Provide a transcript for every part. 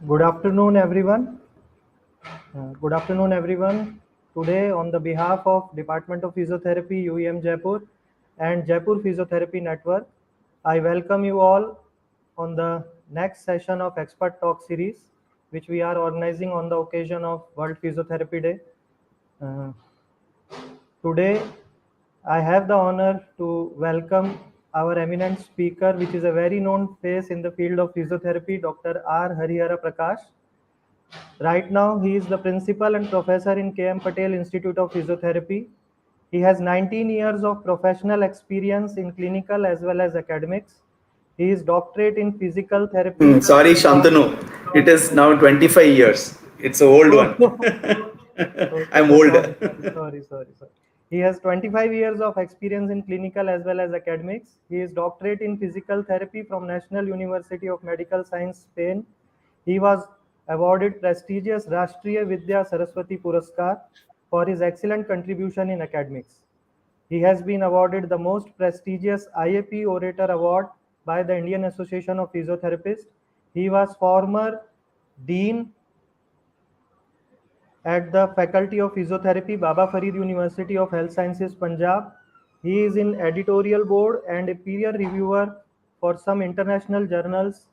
Good afternoon, everyone. Good afternoon, everyone. Today, on the behalf of Department of Physiotherapy, UEM Jaipur, and Jaipur Physiotherapy Network, I welcome you all on the next session of Expert Talk series, which we are organizing on the occasion of World Physiotherapy Day. Uh, Today, I have the honor to welcome our eminent speaker, which is a very known face in the field of physiotherapy, Dr. R. Harihara Prakash. Right now, he is the principal and professor in K.M. Patel Institute of Physiotherapy. He has 19 years of professional experience in clinical as well as academics. He is doctorate in physical therapy. Sorry, Shantanu. It is now 25 years. It's an old one. Oh, okay, I'm sir. old. Sorry. He has 25 years of experience in clinical as well as academics. He is doctorate in physical therapy from National University of Medical Science, Spain. He was awarded prestigious Rashtriya Vidya Saraswati Puraskar for his excellent contribution in academics. He has been awarded the most prestigious IAP Orator Award by the Indian Association of Physiotherapists. He was former Dean at the Faculty of Physiotherapy, Baba Farid University of Health Sciences, Punjab. He is in editorial board and a peer reviewer for some international journals,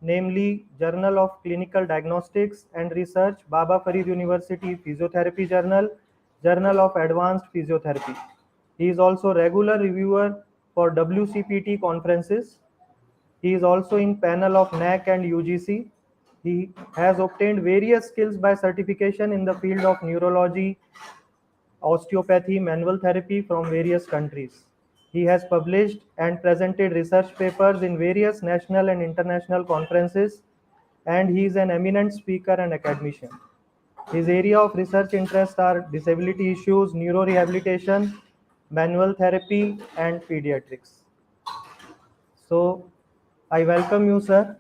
namely Journal of Clinical Diagnostics and Research, Baba Farid University Physiotherapy Journal, Journal of Advanced Physiotherapy. He is also regular reviewer for WCPT conferences. He is also in panel of NAC and UGC. He has obtained various skills by certification in the field of neurology, osteopathy, manual therapy from various countries. He has published and presented research papers in various national and international conferences, and he is an eminent speaker and academician. His area of research interests are disability issues, neurorehabilitation, manual therapy, and pediatrics. So, I welcome you, sir,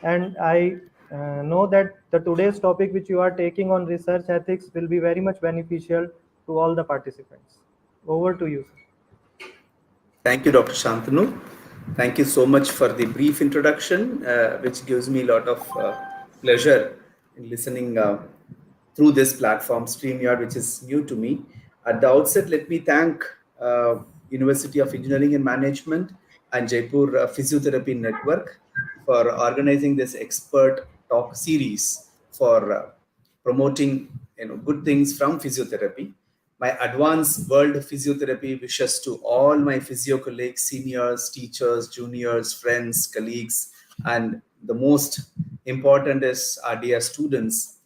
and I know that the today's topic which you are taking on research ethics will be very much beneficial to all the participants. Over to you, sir. Thank you, Dr. Shantanu. Thank you so much for the brief introduction, which gives me a lot of pleasure in listening through this platform, StreamYard, which is new to me. At the outset, let me thank University of Engineering and Management and Jaipur Physiotherapy Network for organizing this expert talk series for promoting good things from physiotherapy. My advanced world physiotherapy wishes to all my physio colleagues, seniors, teachers, juniors, friends, colleagues, and the most important is our dear students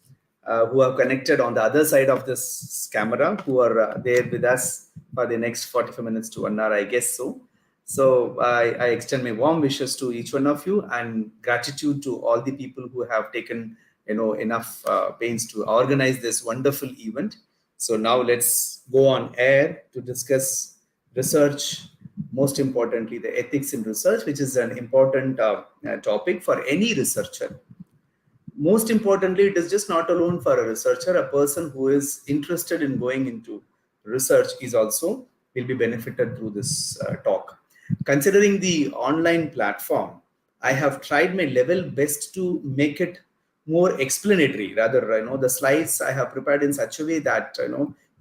who are connected on the other side of this camera, who are there with us for the next 45 minutes to 1 hour, I guess so. So I extend my warm wishes to each one of you and gratitude to all the people who have taken enough pains to organize this wonderful event. So now let's go on air to discuss research, most importantly the ethics in research, which is an important topic for any researcher. Most importantly, it is just not alone for a researcher. A person who is interested in going into research is also will be benefited through this talk. Considering the online platform, I have tried my level best to make it more explanatory. Rather, the slides I have prepared in such a way that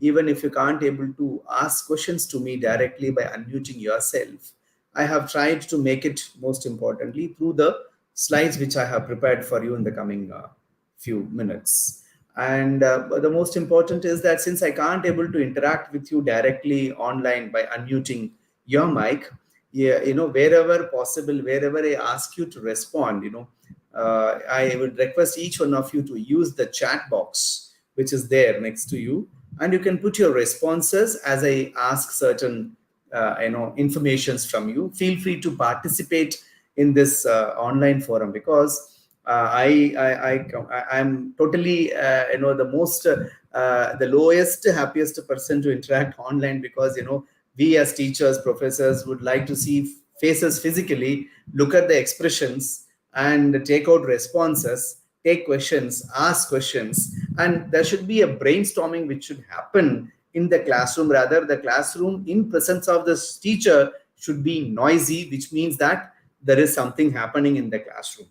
even if you can't able to ask questions to me directly by unmuting yourself, I have tried to make it most importantly through the slides which I have prepared for you in the coming few minutes. And the most important is that since I can't able to interact with you directly online by unmuting your mic, yeah, wherever possible, wherever I ask you to respond, I would request each one of you to use the chat box which is there next to you, and you can put your responses as I ask certain informations from you. Feel free to participate in this online forum, because I'm totally the most the lowest happiest person to interact online, because we as teachers, professors would like to see faces physically, look at the expressions and take out responses, take questions, ask questions, and there should be a brainstorming which should happen in the classroom. Rather, the classroom in presence of this teacher should be noisy, which means that there is something happening in the classroom.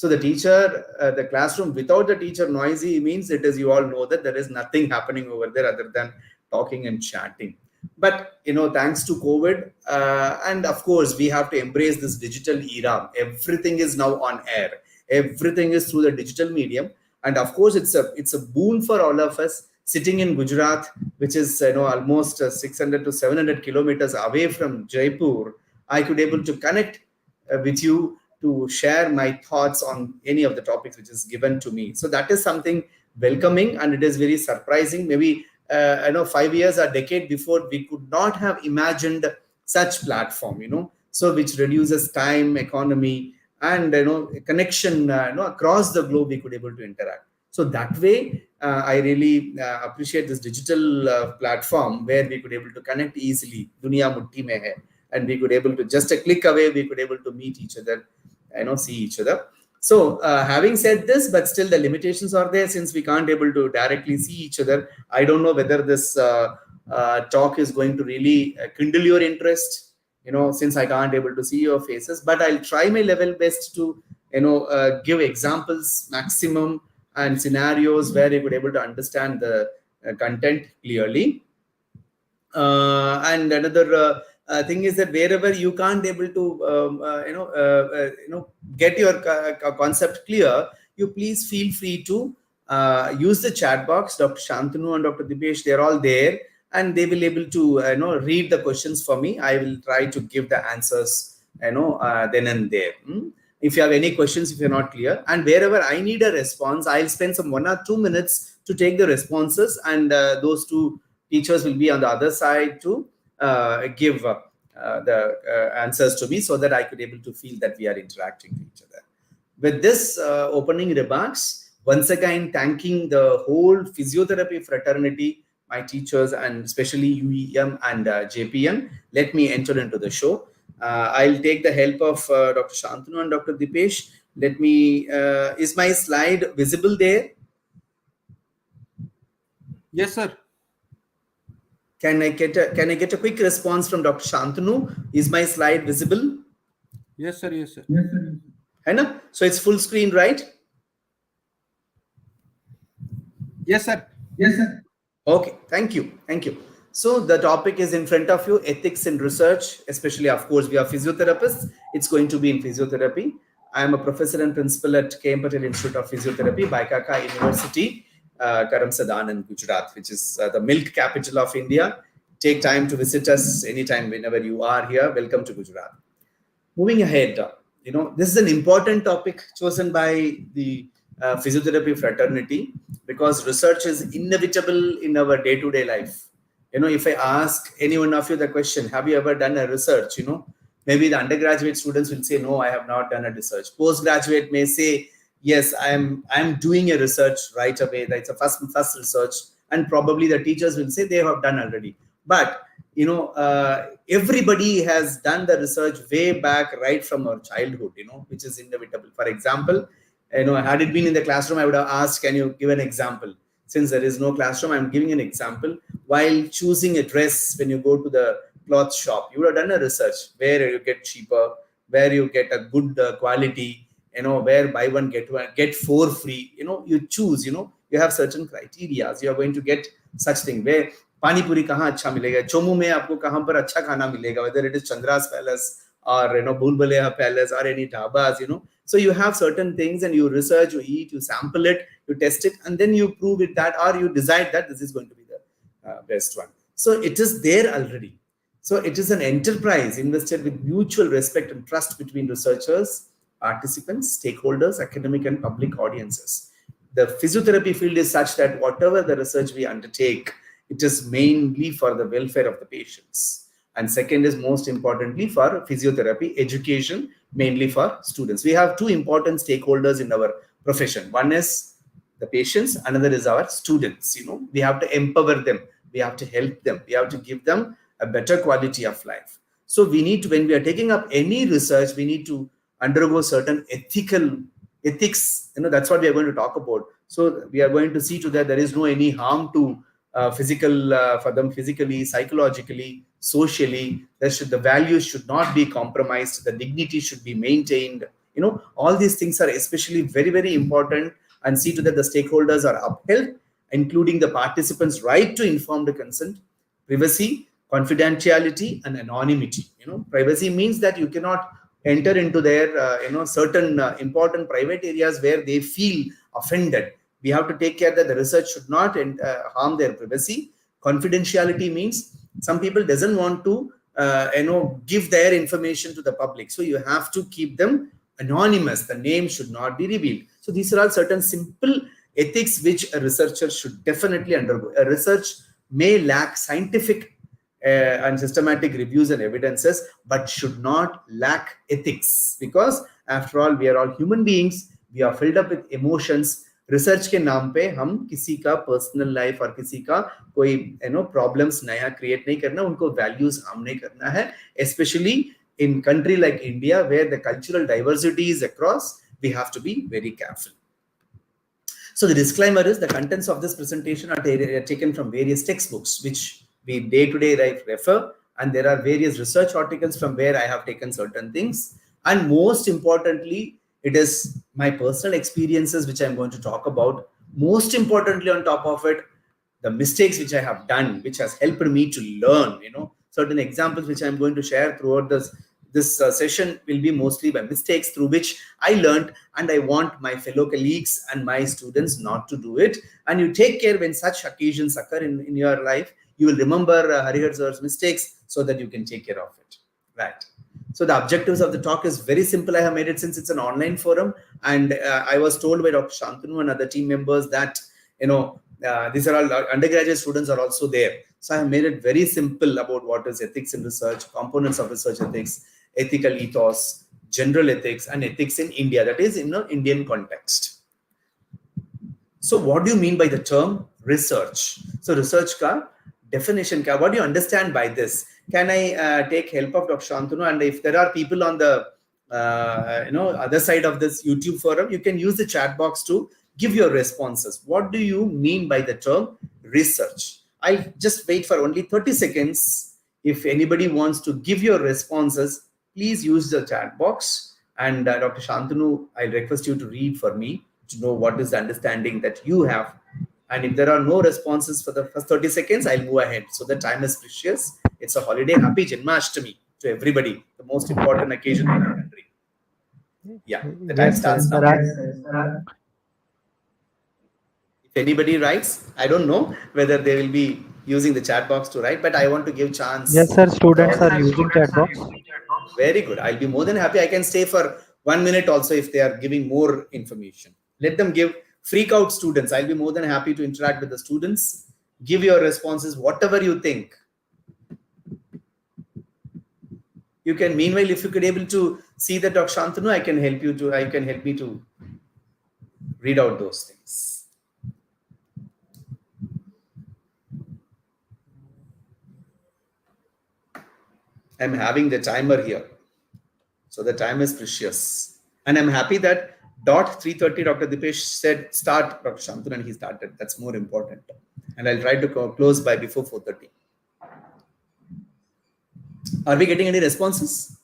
So the teacher, the classroom without the teacher noisy means it is, you all know that there is nothing happening over there other than talking and chatting. But thanks to COVID, and of course we have to embrace this digital era. Everything is now on air. Everything is through the digital medium, and of course it's a boon for all of us sitting in Gujarat, which is almost 600 to 700 kilometers away from Jaipur. I could able to connect with you to share my thoughts on any of the topics which is given to me. So that is something welcoming, and it is very surprising. Maybe 5 years or decade before, we could not have imagined such platform, so which reduces time, economy, and connection across the globe. We could able to interact. So that way, I really appreciate this digital platform where we could able to connect easily. Dunia mutti mein hai, and we could able to just a click away, we could able to meet each other, see each other. So having said this, but still the limitations are there since we can't able to directly see each other. I don't know whether this talk is going to really kindle your interest, since I can't able to see your faces, but I'll try my level best to, give examples maximum and scenarios where you could able to understand the content clearly. And another thing is that wherever you can't able to get your concept clear, you please feel free to use the chat box. Dr. Shantanu and Dr. Dipesh, they're all there, and they will able to read the questions for me. I will try to give the answers then and there. If you have any questions, if you're not clear, and wherever I need a response, I'll spend some 1 or 2 minutes to take the responses, and those two teachers will be on the other side to give the answers to me, so that I could able to feel that we are interacting with each other. With this opening remarks, once again thanking the whole physiotherapy fraternity, my teachers, and especially UEM and JPM, let me enter into the show. I'll take the help of Dr. Shantanu and Dr. Dipesh. Let me, is my slide visible there? Yes, sir. Can I get a quick response from Dr. Shantanu? Is my slide visible? Yes, sir. Yes, sir. Yes, sir. Hai, so it's full screen, right? Yes, sir. Yes, sir. Okay, thank you. Thank you. So the topic is in front of you, ethics in research, especially, of course, we are physiotherapists. It's going to be in physiotherapy. I am a professor and principal at KM Patel Institute of Physiotherapy, Baikaka University, Karamsadan in Gujarat, which is the milk capital of India. Take time to visit us anytime, whenever you are here. Welcome to Gujarat. Moving ahead, this is an important topic chosen by the physiotherapy fraternity, because research is inevitable in our day-to-day life. If I ask any one of you the question, have you ever done a research? Maybe the undergraduate students will say, no, I have not done a research. Postgraduate may say, yes, I'm doing a research right away. That's a first research. And probably the teachers will say they have done already. But everybody has done the research way back, right from our childhood, which is inevitable. For example, had it been in the classroom, I would have asked, can you give an example? Since there is no classroom, I'm giving an example. While choosing a dress, when you go to the cloth shop, you would have done a research where you get cheaper, where you get a good quality, where buy one get four free. You choose. You have certain criteria. You are going to get such thing where pani puri kahan acha milega, Chomu mein aapko kahan par acha khana milega, whether it is Chandra's Palace or Bhul Bhulaiya Palace or any dhabas. So you have certain things, and you research, you eat, you sample it, you test it, and then you prove it that, or you decide that this is going to be the best one. So it is there already. So it is an enterprise invested with mutual respect and trust between researchers, participants, stakeholders, academic and public audiences. The physiotherapy field is such that whatever the research we undertake, it is mainly for the welfare of the patients. And second is, most importantly, for physiotherapy education, mainly for students. We have two important stakeholders in our profession. One is the patients, another is our students. We have to empower them, we have to help them, we have to give them a better quality of life. So we need to, when we are taking up any research, we need to undergo certain ethics. That's what we are going to talk about. So we are going to see to that there is no any harm to for them physically, psychologically, socially. The values should not be compromised. The dignity should be maintained. All these things are especially very, very important, and see to that the stakeholders are upheld, including the participants' right to informed consent, privacy, confidentiality, and anonymity. Privacy means that you cannot enter into their certain important private areas where they feel offended. We have to take care that the research should not harm their privacy. Confidentiality means some people doesn't want to give their information to the public, so you have to keep them anonymous. The name should not be revealed. So these are all certain simple ethics which a researcher should definitely undergo. A research may lack scientific and systematic reviews and evidences, but should not lack ethics, because after all we are all human beings. We are filled up with emotions. Research के नाम पे हम किसी का personal life और किसी का कोई प्रॉब्लम्स नया क्रिएट नहीं करना, उनको वैल्यूज हार्म नहीं करना है, specially in country like India where the cultural diversity is across. We have to be very careful. So the disclaimer is the contents of this presentation are taken from various textbooks which we day to day refer, and there are various research articles from where I have taken certain things, and most importantly it is my personal experiences which I'm going to talk about. Most importantly, on top of it, the mistakes which I have done, which has helped me to learn. Certain examples which I'm going to share throughout this session will be mostly by mistakes through which I learned, and I want my fellow colleagues and my students not to do it. And you take care when such occasions occur in your life. You will remember Harihar sir's mistakes so that you can take care of it. Right. So the objectives of the talk is very simple. I have made it since it's an online forum, and I was told by Dr. Shantanu and other team members that these are all undergraduate students are also there. So I have made it very simple about what is ethics in research, components of research ethics, ethical ethos, general ethics, and ethics in India, that is in an Indian context. So what do you mean by the term research? So research ka definition ka, what do you understand by this? Can I take help of Dr. Shantanu? And if there are people on the other side of this YouTube forum, you can use the chat box to give your responses. What do you mean by the term research? I'll just wait for only 30 seconds. If anybody wants to give your responses, please use the chat box. And Dr. Shantanu, I'll request you to read for me to know what is the understanding that you have. And if there are no responses for the first 30 seconds, I'll move ahead. So the time is precious. It's a holiday. Happy Janmashtami to everybody. The most important occasion in our country. Yeah, the time starts now. If anybody writes, I don't know whether they will be using the chat box to write, but I want to give chance. Yes, sir. Students are using chat box. Very good. I'll be more than happy. I can stay for 1 minute also if they are giving more information. Let them give. Freak out students. I'll be more than happy to interact with the students. Give your responses, whatever you think. You can, meanwhile, if you could able to see the Dr. Shantanu, I can help you to, I can help me to read out those things. I'm having the timer here. So the time is precious. And I'm happy that dot 3:30, Dr. Dipesh said start, Dr. Shantanu, and he started. That's more important. And I'll try to close by before 4:30. Are we getting any responses?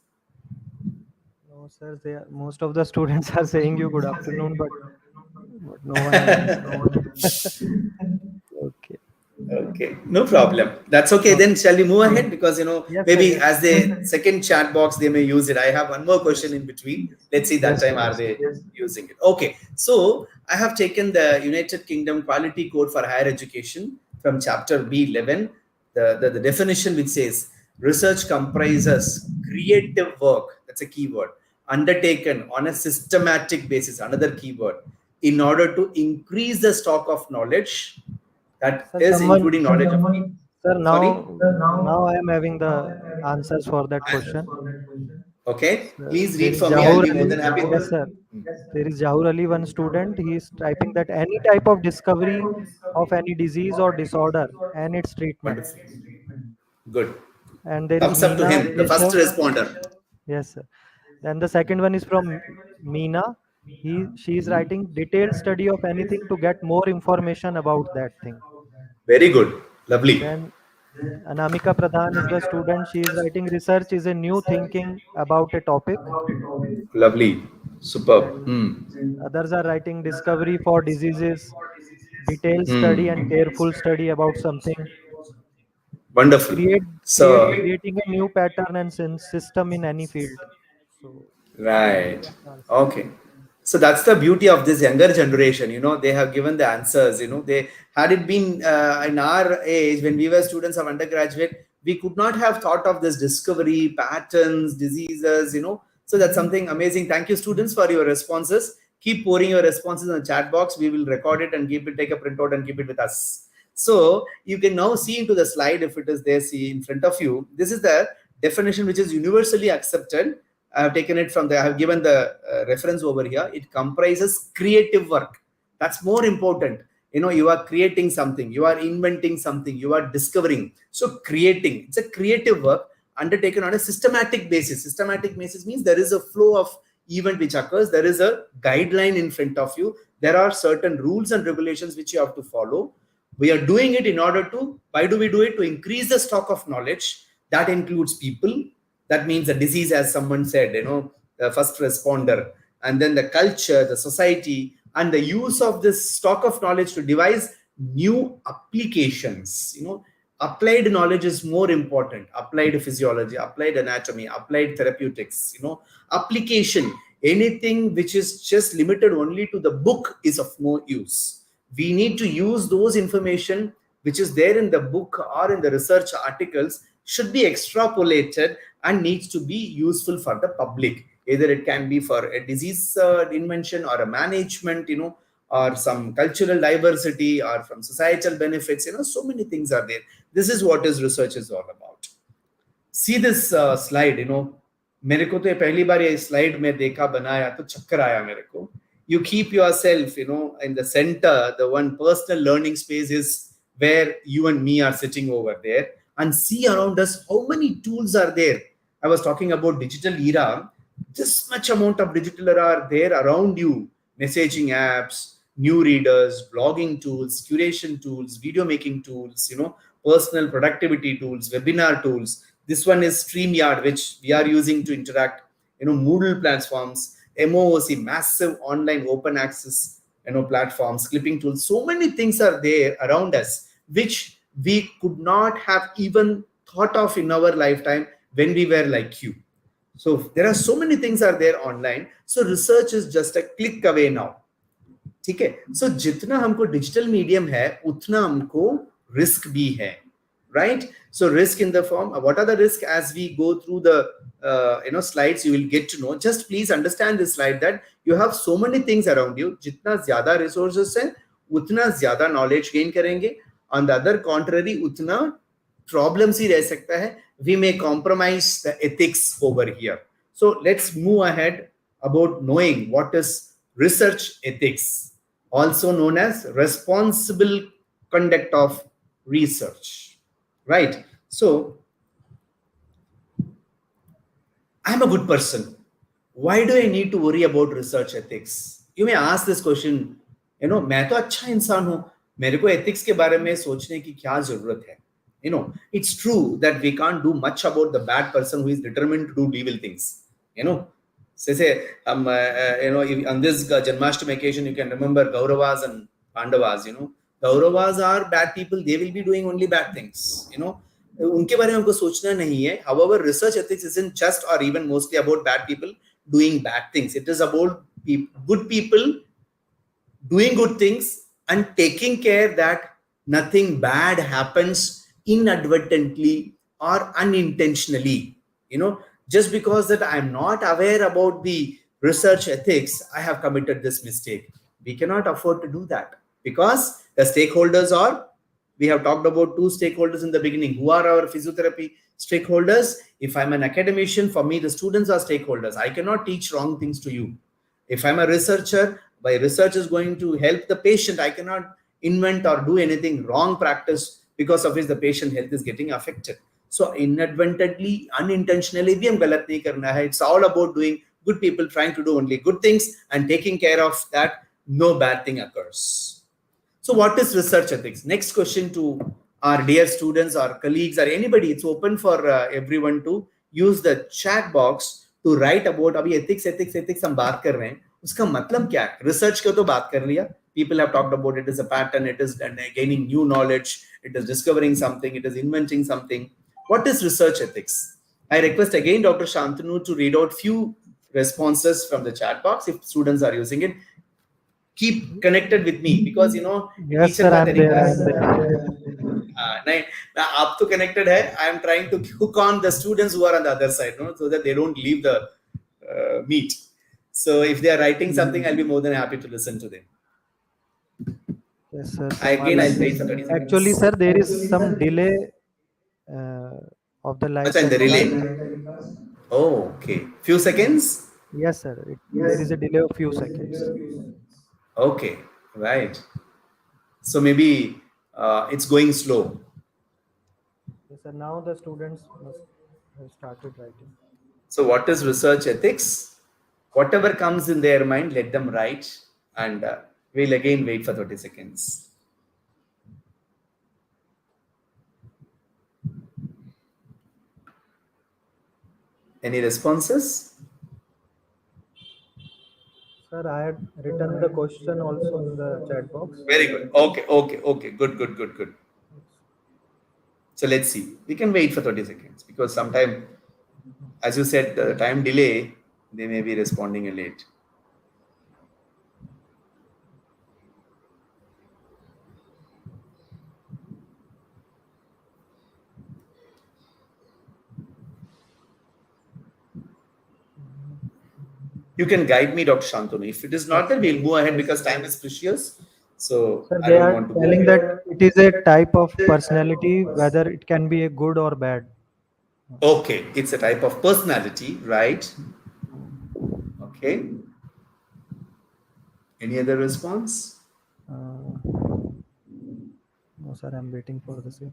No, sir. Most of the students are saying you good afternoon, but no one. Okay. Okay, no problem. That's okay. Then shall we move ahead? Because yes, maybe sir, as the second chat box they may use it. I have one more question in between. Let's see that yes, time are they using it. Okay, so I have taken the United Kingdom Quality Code for Higher Education from chapter B11. The definition which says research comprises creative work. That's a keyword undertaken on a systematic basis. Another keyword in order to increase the stock of knowledge. That sir, is including knowledge of people. Sir, now I am having the answers for that question. Okay, please read for me. I'll be more than happy. Yes, sir. There is Jahur Ali, one student. He is typing that any type of discovery of any disease or disorder and its treatment. Wonderful. Good. And there thumbs is up to him, the first responder. Yes, sir. Then the second one is from Meena. She is writing detailed study of anything to get more information about that thing. Very good. Lovely. Then Anamika Pradhan is the student. She is writing research is a new thinking about a topic. Lovely. Superb. And others are writing discovery for diseases, detailed study and Hmm. careful study about something, Wonderful. So, creating a new pattern and system in any field. So right. that's the answer. Okay. So that's the beauty of this younger generation. They have given the answers. They had it been in our age when we were students of undergraduate, we could not have thought of this discovery, patterns, diseases. So that's something amazing. Thank you, students, for your responses. Keep pouring your responses in the chat box. We will record it and keep it, take a printout and keep it with us. So you can now see into the slide if it is there, see in front of you. This is the definition which is universally accepted. I have taken it from I have given the reference over here. It comprises creative work. That's more important. You are creating something, you are inventing something, you are discovering. So creating, it's a creative work undertaken on a systematic basis. Systematic basis means there is a flow of event which occurs. There is a guideline in front of you. There are certain rules and regulations which you have to follow. We are doing it in order to, why do we do it? To increase the stock of knowledge. That includes people. That means the disease, as someone said, the first responder, and then the culture, the society, and the use of this stock of knowledge to devise new applications. Applied knowledge is more important. Applied physiology, applied anatomy, applied therapeutics, application. Anything which is just limited only to the book is of no use. We need to use those information which is there in the book or in the research articles should be extrapolated and needs to be useful for the public. Either it can be for a disease invention or a management, or some cultural diversity or from societal benefits. So many things are there. This is what is research is all about. See this slide, मेरे को तो ये पहली बार ये slide में देखा बनाया तो चक्कर आया मेरे को. You keep yourself, in the center. The one personal learning space is where you and me are sitting over there, and see around us how many tools are there. I was talking about digital era. This much amount of digital era are there around you. Messaging apps, new readers, blogging tools, curation tools, video making tools, personal productivity tools, webinar tools. This one is StreamYard, which we are using to interact, Moodle platforms, MOOC, massive online open access, platforms, clipping tools. So many things are there around us, which we could not have even thought of in our lifetime when we were like you. So there are so many things are there online. So research is just a click away now. ठीक है. So जितना हमको digital medium है उतना हमको risk भी है, right? So risk in the form, what are the risks? As we go through the slides, you will get to know. Just please understand this slide that you have so many things around you. जितना ज्यादा resources है उतना ज्यादा knowledge gain करेंगे. On the other contrary, उतना problems ही रह सकता है. We may compromise the ethics over here. So let's move ahead about knowing what is research ethics, also known as responsible conduct of research, right? So I'm a good person. Why do I need to worry about research ethics? You may ask this question, मैं तो अच्छा इंसान हूं, मेरे को ethics के बारे में सोचने की क्या जरूरत है? It's true that we can't do much about the bad person who is determined to do evil things. Say, on this Janmashtami occasion, you can remember Kauravas and Pandavas. Kauravas are bad people. They will be doing only bad things. उनके बारे में हमको सोचना नहीं है. However, research ethics isn't just or even mostly about bad people doing bad things. It is about good people doing good things and taking care that nothing bad happens inadvertently or unintentionally. Just because that I'm not aware about the research ethics, I have committed this mistake. We cannot afford to do that because the stakeholders are, we have talked about two stakeholders in the beginning. Who are our physiotherapy stakeholders? If I'm an academician, for me, the students are stakeholders. I cannot teach wrong things to you. If I'm a researcher, my research is going to help the patient. I cannot invent or do anything wrong practice because of which the patient health is getting affected. So inadvertently, unintentionally, bhi hum galat nahi karna hai. It's all about doing good people trying to do only good things and taking care of that no bad thing occurs. So what is research ethics? Next question to our dear students or colleagues or anybody. It's open for everyone to use the chat box to write about अभी ethics हम बात कर रहे हैं, उसका मतलब क्या है? Research का तो बात कर लिया. People have talked about it as a pattern, it is gaining new knowledge, it is discovering something, it is inventing something. What is research ethics? I request again Dr. Shantanu to read out few responses from the chat box if students are using it. Keep connected with me because Yes, sir, I'm there. नहीं, आप तो connected है. I am trying to hook on the students who are on the other side, so that they don't leave the meet. So if they are writing something, I'll be more than happy to listen to them. Yes, sir. I'll wait for 30 seconds. Actually, sir, there is some delay of the live. Achha, in the relay. Oh, okay. Few seconds? Yes, sir. There is a delay of few seconds. Okay, right. So maybe it's going slow. Yes, sir. Now the students must have started writing. So what is research ethics? Whatever comes in their mind, let them write, and we'll again wait for 30 seconds. Any responses? Sir, I had written the question also in the chat box. Very good. Okay. Good. So let's see. We can wait for 30 seconds because sometime, as you said, the time delay, they may be responding late. You can guide me, Dr. Shantanu. If it is not there, we'll move ahead because time is precious. So Sir, I they don't are want to telling that it is a type of personality, whether it can be a good or bad. Okay, it's a type of personality, right? Okay. Any other response? No, sir, I'm waiting for the same.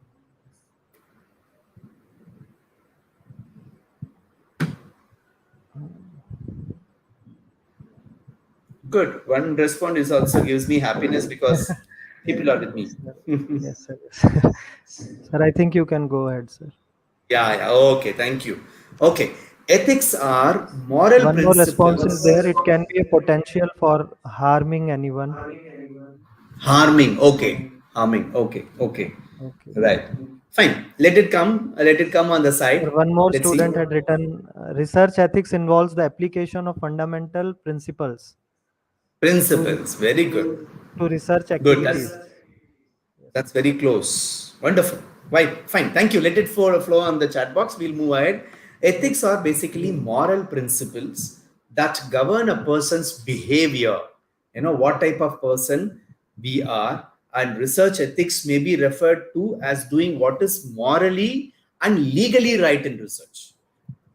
Good. One response is also gives me happiness because people are with me. Yes, sir. Sir, I think you can go ahead, sir. Yeah. Okay. Thank you. Okay. Ethics are moral One more response principles. is there. It can be a potential for harming anyone. Harming. Okay. Harming. Okay. Right. Fine. Let it come on the side. Sir, one more Let's student see. had written, research ethics involves the application of fundamental principles Principles. Very good. to research Good. activities. That's very close. Wonderful. Right. Fine. Thank you. Let it flow on the chat box. We'll move ahead. Ethics are basically moral principles that govern a person's behavior. What type of person we are, and research ethics may be referred to as doing what is morally and legally right in research.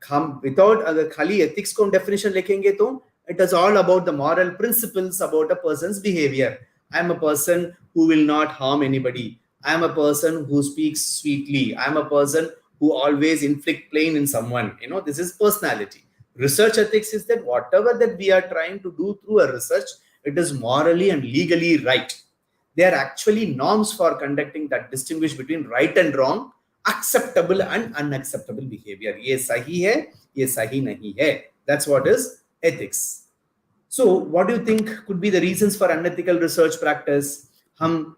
हम without अगर खाली ethics को हम definition लिखेंगे तो it is all about the moral principles about a person's behavior. I am a person who will not harm anybody. I am a person who speaks sweetly. I am a person who always inflict pain in someone. This is personality. Research ethics is that whatever that we are trying to do through a research, it is morally and legally right. They are actually norms for conducting that distinguish between right and wrong, acceptable and unacceptable behavior. ये सही है, ये सही नहीं है. That's what is ethics. So what do you think could be the reasons for unethical research practice? हम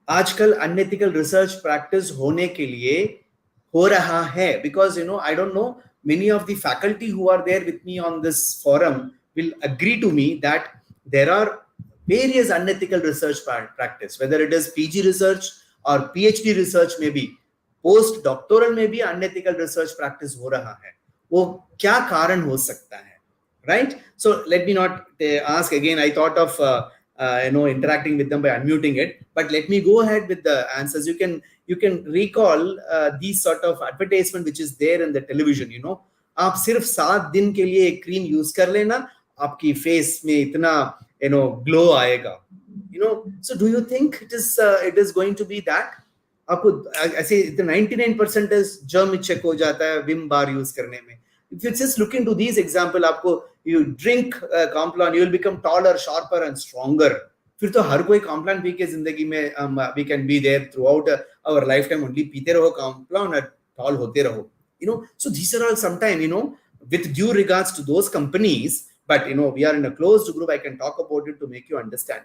आजकल unethical research practice होने के लिए हो रहा है because I don't know, many of the faculty who are there with me on this forum will agree to me that there are various unethical research practice, whether it is PG research or PhD research, maybe post doctoral में भी unethical research practice हो रहा है. वो क्या कारण हो सकता है, right? So let me not ask again. I thought of interacting with them by unmuting it, but let me go ahead with the answers. You can recall these sort of advertisement which is there in the television. आप सिर्फ 7 दिन के लिए एक cream use कर लेना, आपकी face में इतना ग्लो आएगा. So do you think it is going to be that? आपको ऐसे 99% जर्म चेक हो जाता है विम बार यूज करने में. If you just look into these example, आपको you drink Complan, you will become taller, sharper and stronger. फिर तो हर कोई Complan पी के जिंदगी में we can be there throughout our lifetime only पीते रहो Complan और tall होते रहो. So these are all sometimes with due regards to those companies, but we are in a closed group, I can talk about it to make you understand.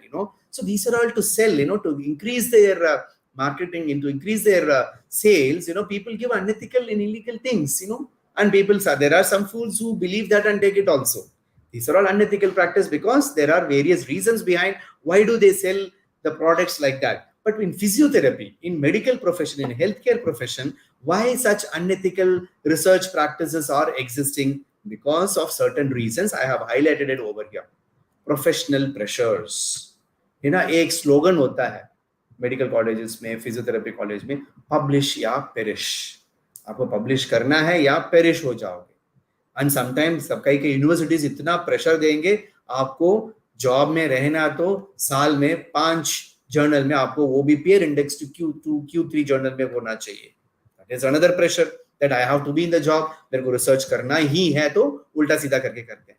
So these are all to sell, to increase their marketing and to increase their sales. People give unethical and illegal things, and there are some fools who believe that and take it also. These are all unethical practice because there are various reasons behind why do they sell the products like that. But in physiotherapy, in medical profession, in healthcare profession, why such unethical research practices are existing? Because of certain reasons. I have highlighted it over here. Professional pressures. एक slogan होता है medical colleges में, physiotherapy college में, publish या perish. आपको publish करना है या पेरिश हो जाओगे. एंड समटाइम्स कई यूनिवर्सिटीज इतना प्रेशर देंगे आपको जॉब में रहना तो साल में 5 जर्नल में आपको वो भी pair index to Q3 journal में होना चाहिए. That is another pressure that I have to be in the job. मेरे को रिसर्च करना ही है तो उल्टा सीधा करके करते हैं.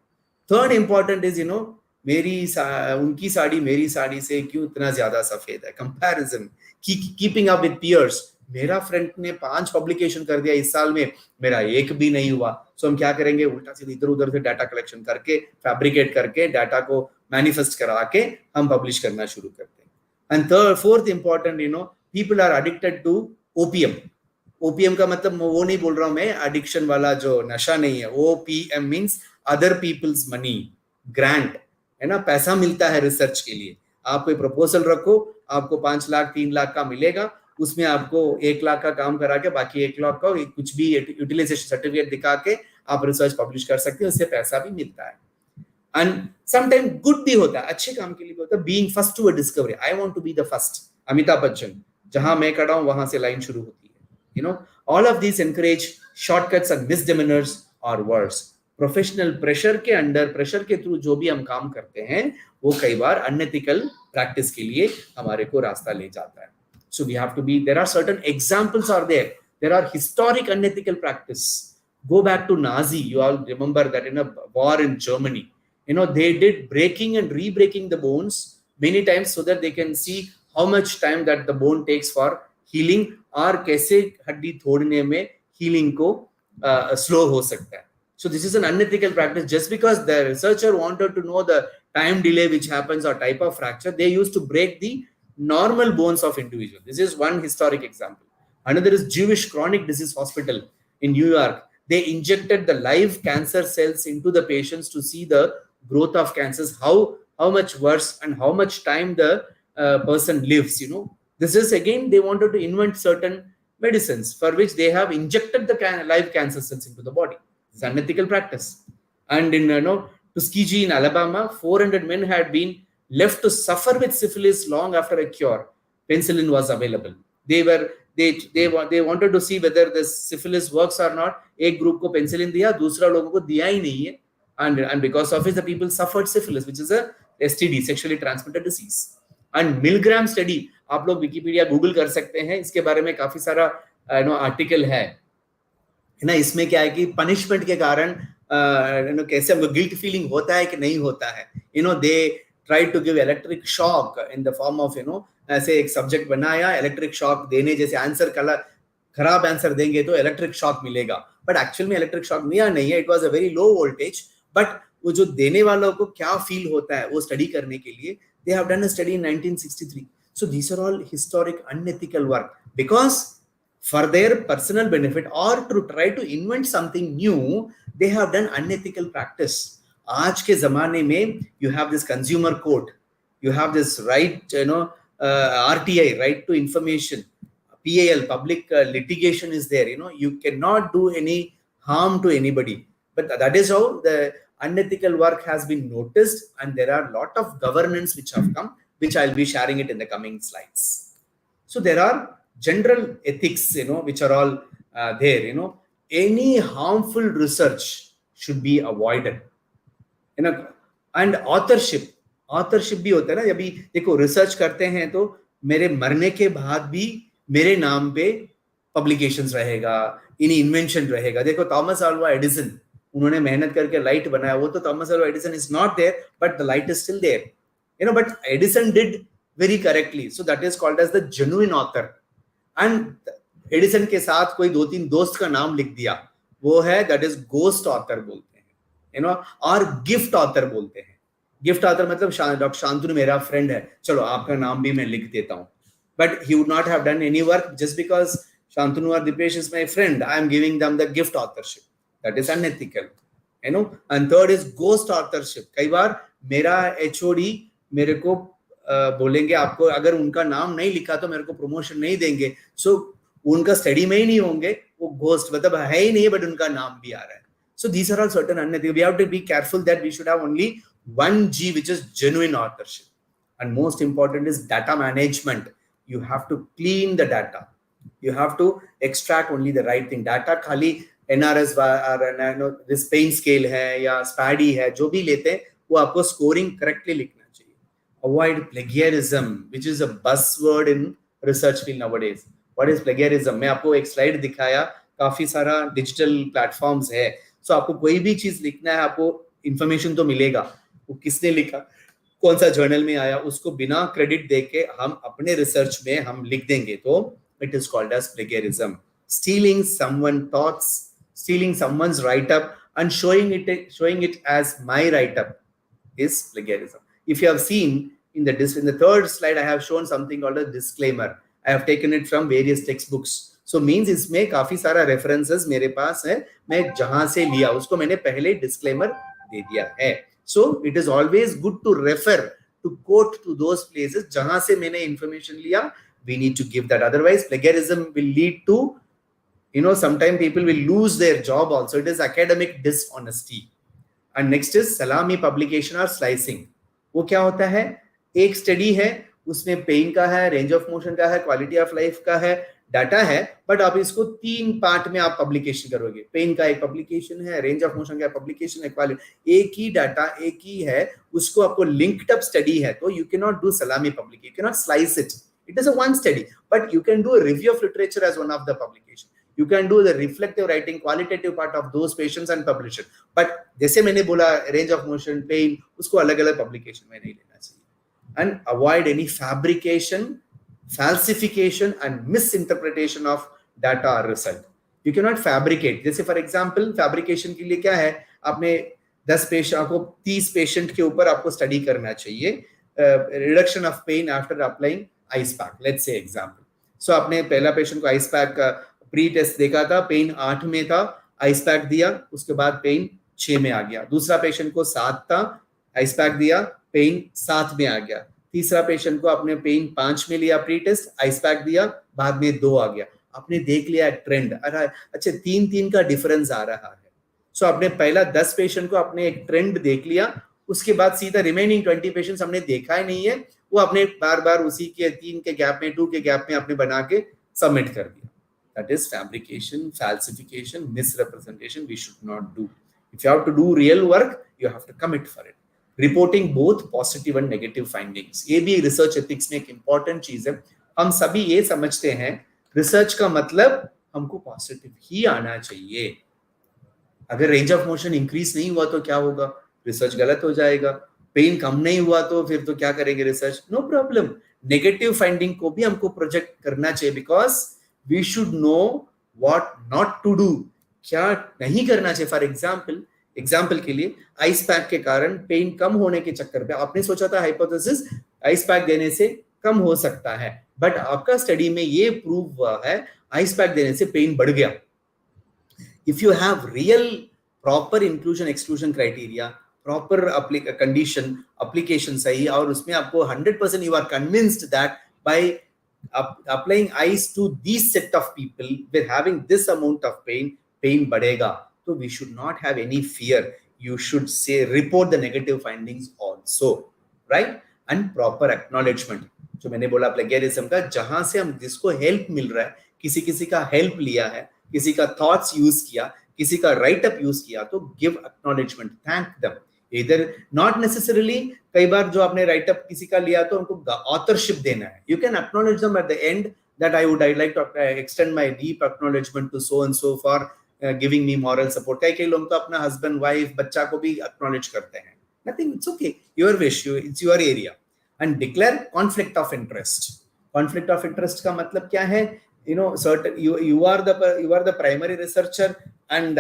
थर्ड इंपॉर्टेंट इज उनकी साड़ी मेरी साड़ी से क्यों इतना ज्यादा सफेद है. Comparison, keeping up with peers. मेरा फ्रेंड ने 5 पब्लिकेशन कर दिया इस साल में, मेरा एक भी नहीं हुआ. सो हम क्या करेंगे, उल्टा सीधा इधर उधर से डाटा कलेक्शन करके, फैब्रिकेट करके, डाटा को मैनिफेस्ट करा के हम पब्लिश करना शुरू करते हैं. And fourth important, people are addicted to OPM. OPM का मतलब वो नहीं बोल रहा हूं मैं, एडिक्शन वाला जो नशा नहीं है. OPM means other people's money, grant है ना, पैसा मिलता है रिसर्च के लिए. आप कोई प्रपोजल रखो, आपको 5 लाख 3 लाख का मिलेगा, उसमें आपको 1 लाख का काम करा के बाकी 1 लाख का कुछ भी यूटिलाइजेशन सर्टिफिकेट दिखा के आप रिसर्च पब्लिश कर सकते हैं. उससे पैसा भी मिलता है. एंड समटाइम गुड भी होता है, अच्छे काम के लिए भी होता है. Being first to a discovery, I want to be the first. Amitabh Bachchan, जहां मैं खड़ा हूं वहां से लाइन शुरू होती है. All of this encourage shortcuts and misdemeanours और वर्ड्स. प्रोफेशनल प्रेशर के अंडर, प्रेशर के थ्रू जो भी हम काम करते हैं वो कई बार अनएथिकल प्रैक्टिस के लिए हमारे को रास्ता ले जाता है. So we have to be, there are certain examples are there. There are historic unethical practice. Go back to Nazi. You all remember that in a war in Germany, they did breaking and re-breaking the bones many times so that they can see how much time that the bone takes for healing, और कैसे हड्डी तोड़ने में healing को slow हो सकता है. So this is an unethical practice. Just because the researcher wanted to know the time delay which happens or type of fracture, they used to break the normal bones of individual. This is one historic example. Another is Jewish Chronic Disease Hospital in New York. They injected the live cancer cells into the patients to see the growth of cancers, how much worse and how much time the person lives. This is again, they wanted to invent certain medicines for which they have injected the live cancer cells into the body. It's an unethical practice. And in Tuskegee in Alabama, 400 men had been left to suffer with syphilis long after a cure. Penicillin was available. They wanted to see whether this syphilis works or not. एक group को penicillin दिया, दूसरा लोगों को दिया ही नहीं है. And because of it, the people suffered syphilis, which is a STD, sexually transmitted disease. And Milgram study, आप लोग विकिपीडिया गूगल कर सकते हैं, इसके बारे में काफी सारा आर्टिकल है ना. इसमें क्या है कि पनिशमेंट के कारण कैसे हमको गिल्ट फीलिंग होता है कि नहीं होता है. They try to give electric shock in the form of ऐसे एक सब्जेक्ट बनाया, इलेक्ट्रिक शॉक देने, जैसे आंसर खराब आंसर देंगे तो इलेक्ट्रिक शॉक मिलेगा, बट एक्चुअल में इलेक्ट्रिक शॉक मिला नहीं है. It was a very low voltage, but वो जो देने वालों को क्या फील होता है वो स्टडी करने के लिए they have done a study in 1963. So these are all historic unethical work because for their personal benefit or to try to invent something new, they have done unethical practice. आज के जमाने में you have this consumer court, you have this right, RTI, right to information, PAL, public litigation is there. You cannot do any harm to anybody, but that is how the unethical work has been noticed, and there are a lot of governance which have come, which I'll be sharing it in the coming slides. So there are general ethics, which are all there. Any harmful research should be avoided. And authorship भी होता है ना. अभी देखो research करते हैं तो मेरे मरने के बाद भी मेरे नाम पे पब्लिकेशंस रहेगा, इन्वेंशन रहेगा. देखो थॉमस अल्वा एडिसन, उन्होंने मेहनत करके लाइट बनाया, वो तो Thomas Alva Edison is not there, but the light is still there. But Edison did very correctly, so that is called as the genuine author. And Edison के साथ कोई 2-3 दोस्त का नाम लिख दिया वो है दैट इज गोस्ट ऑथर बोलते हैं, यू नो, और गिफ्ट ऑथर बोलते हैं। गिफ्ट ऑथर मतलब डॉक्टर शांतनु मेरा फ्रेंड है, चलो आपका नाम भी मैं लिख देता हूँ, but he would not have done any work just because Shantanu or Dipesh is my friend, I am giving them the gift authorship. That is unethical, you know. And third is ghost authorship. कई बार मेरा HOD मेरे को बोलेंगे आपको अगर उनका नाम नहीं लिखा तो मेरे को प्रमोशन नहीं देंगे, सो उनका स्टडी में ही नहीं होंगे, वो घोस्ट मतलब है ही नहीं बट उनका नाम भी आ रहा है. So these are all certain unethical. We have to be careful that we should have only one G, which is genuine authorship. And most important is data management. You have to clean the data. You have to extract only the right thing. Data खाली NRS और this pain scale है या SPADI है, जो भी लेते हैं वो आपको scoring correctly लिखना चाहिए. Avoid plagiarism, which is a buzzword in research field nowadays. What is plagiarism? मैं आपको एक slide दिखाया, काफी सारा digital platforms है, so आपको कोई भी चीज लिखना है, आपको information तो मिलेगा, वो किसने लिखा, कौन सा जर्नल में आया, उसको बिना क्रेडिट देके हम अपने रिसर्च में हम लिख देंगे, तो it is called as plagiarism. Stealing someone's thoughts, stealing someone's write-up and showing it as my write-up is plagiarism. If you have seen in the third slide, I have shown something called a disclaimer. I have taken it from various textbooks. So means इसमें काफी सारा references मेरे पास है, मैं जहां से लिया उसको मैंने पहले disclaimer दे दिया है. So it is always good to refer, to quote to those places जहां से मैंने information लिया. We need to give that. Otherwise, plagiarism will lead to, you know, sometimes people will lose their job also. It is academic dishonesty. And next is salami publication or slicing. वो क्या होता है, एक study है, उसमें pen का है, range of motion का है, क्वालिटी ऑफ लाइफ का है, डाटा है, बट आप इसको 3 पार्ट में आप पब्लिकेशन करोगे. पेन का एक पब्लिकेशन है, रेंज ऑफ मोशन का पब्लिकेशन है, क्वालिटी, एक ही डाटा एक ही है, उसको आपको लिंक्ड अप स्टडी है, तो यू कैन नॉट डू सलामी publication, you can not slice it. It is a one study, but you can do a review of literature as one of the publication. You can do the reflective writing, qualitative part of those patients and publish it. But जैसे मैंने बोला range of motion, pain, उसको अलग-अलग publication में नहीं लेना चाहिए. And avoid any fabrication, falsification and misinterpretation of data or result. You cannot fabricate. जैसे for example, fabrication के लिए क्या है, आपने 10 पेशेंट, आपको 30 पेशेंट के ऊपर आपको स्टडी करना चाहिए, reduction of pain after applying ice pack, let's say example. So आपने पहला पेशेंट को आइस पैक का प्री टेस्ट देखा था, पेन 8 में था, आइस पैक दिया, उसके बाद पेन 6 में आ गया. दूसरा पेशेंट को 7 था, आइस पैक दिया, पेन 7 में आ गया. तीसरा पेशेंट को आपने पेन 5 में लिया प्री टेस्ट, आइस पैक दिया, बाद में 2 आ गया. आपने देख लिया ट्रेंड, अरे अच्छा 3 का डिफरेंस आ रहा है. सो आपने पहला 10 पेशेंट को आपने एक ट्रेंड देख लिया, उसके बाद सीधा रिमेनिंग 20 पेशेंट्स हमने देखा ही नहीं है, वो आपने बार बार उसी के 3 के गैप में, 2 के गैप में आपने बना के सबमिट कर दिया. That is fabrication, falsification, misrepresentation. We should not do. If you have to do real work, you have to commit for it. Reporting both positive and negative findings. ये भी रिसर्च एथिक्स में एक important चीज है. हम सभी ये समझते हैं रिसर्च का मतलब हमको पॉजिटिव ही आना चाहिए. अगर रेंज ऑफ मोशन इंक्रीज नहीं हुआ तो क्या होगा, रिसर्च गलत हो जाएगा. पेन कम नहीं हुआ तो फिर तो क्या करेंगे research, no problem. Negative finding को भी हमको प्रोजेक्ट करना चाहिए, because we should know what not to do, क्या नहीं करना चाहिए. फॉर एग्जाम्पल के लिए आइस पैक के कारण पेन कम होने के चक्कर पे आपने सोचा था हाइपोथेसिस आइस पैक देने से कम हो सकता है, बट आपका स्टडी में ये प्रूव हुआ है आइस पैक देने से पेन बढ़ गया. If you have real proper inclusion exclusion criteria, proper condition application सही, और उसमें आपको 100% you are convinced that by applying ice to these set of people with having this amount of pain बढ़ेगा. So we should not have any fear. You should say report the negative findings also, right? And proper acknowledgement. जो मैंने बोला plagiarism का, जहां से हम जिसको help मिल रहा है, किसी का हेल्प लिया है, किसी का थॉट्स यूज किया, किसी का राइट अप यूज किया, तो गिव एक्नॉलेजमेंट, थैंक देम. इधर नॉट नेसेसरली, कई बार जो आपने राइट अप किसी का लिया तो उनको ऑथरशिप देना है. You can acknowledge them at the end that I like to extend my deep acknowledgement to so and so for giving me moral support. कई लोग तो अपना हस्बैंड, वाइफ, बच्चा को भी एक्नॉलेज करते हैं. Nothing, it's okay, your wish, it's your area. And declare conflict of interest. Conflict of interest का मतलब क्या है, you know, certain you are the primary researcher, and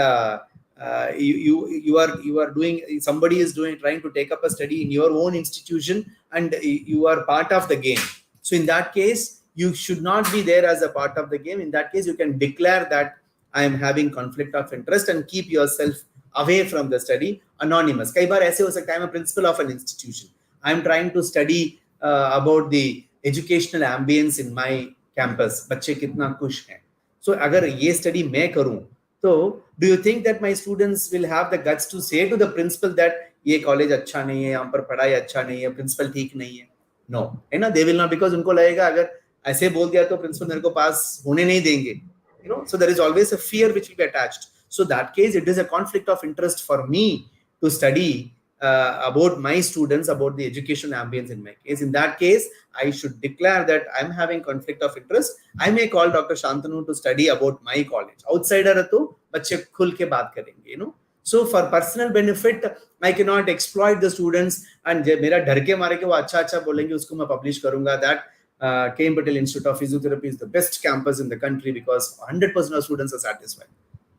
you are doing, somebody is trying to take up a study in your own institution, and you are part of the game. So in that case, you should not be there as a part of the game. In that case, you can declare that I am having conflict of interest and keep yourself away from the study, anonymous. कई बार ऐसे हो सकता है, I'm a principal of an institution, I'm trying to study about the educational ambience in my campus, बच्चे कितना खुश हैं. So अगर ये study मैं करूं, तो do you think that my students will have the guts to say to the principal that ये college अच्छा नहीं है, यहाँ पर पढ़ाई अच्छा नहीं है, principal ठीक नहीं है? No, है ना? They will not, because उनको लगेगा अगर ऐसे बोल दिया तो principal मेरे को पास होने नहीं देंगे. You know, so there is always a fear which will be attached. So that case, it is a conflict of interest for me to study about my students, about the education ambience in my case. In that case, I should declare that I'm having conflict of interest. I may call Dr. Shantanu to study about my college. Outsider है तो बच्चे खुल के बात करेंगे, you know. So for personal benefit, I cannot exploit the students and मेरा डर के मारे के वो अच्छा अच्छा बोलेंगे उसको मैं publish करूँगा that K. Patel Institute of Physiotherapy is the best campus in the country because 100% of students are satisfied.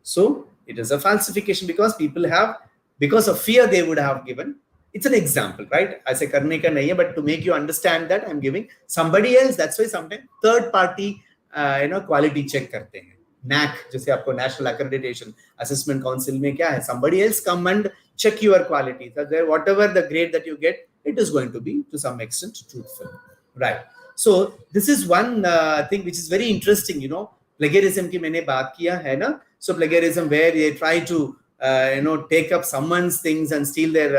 So it is a falsification because people have, because of fear they would have given. It's an example, right? I say karne ka nahi hai, but to make you understand that I'm giving somebody else. That's why sometimes third party, quality check karte hain. NAC, जैसे आपको National Accreditation Assessment Council में क्या है? Somebody else come and check your quality. So there, whatever the grade that you get, it is going to be to some extent truthful, right? So this is one thing which is very interesting, you know. Plagiarism की मैंने बात किया है ना. So plagiarism where they try to take up someone's things and steal their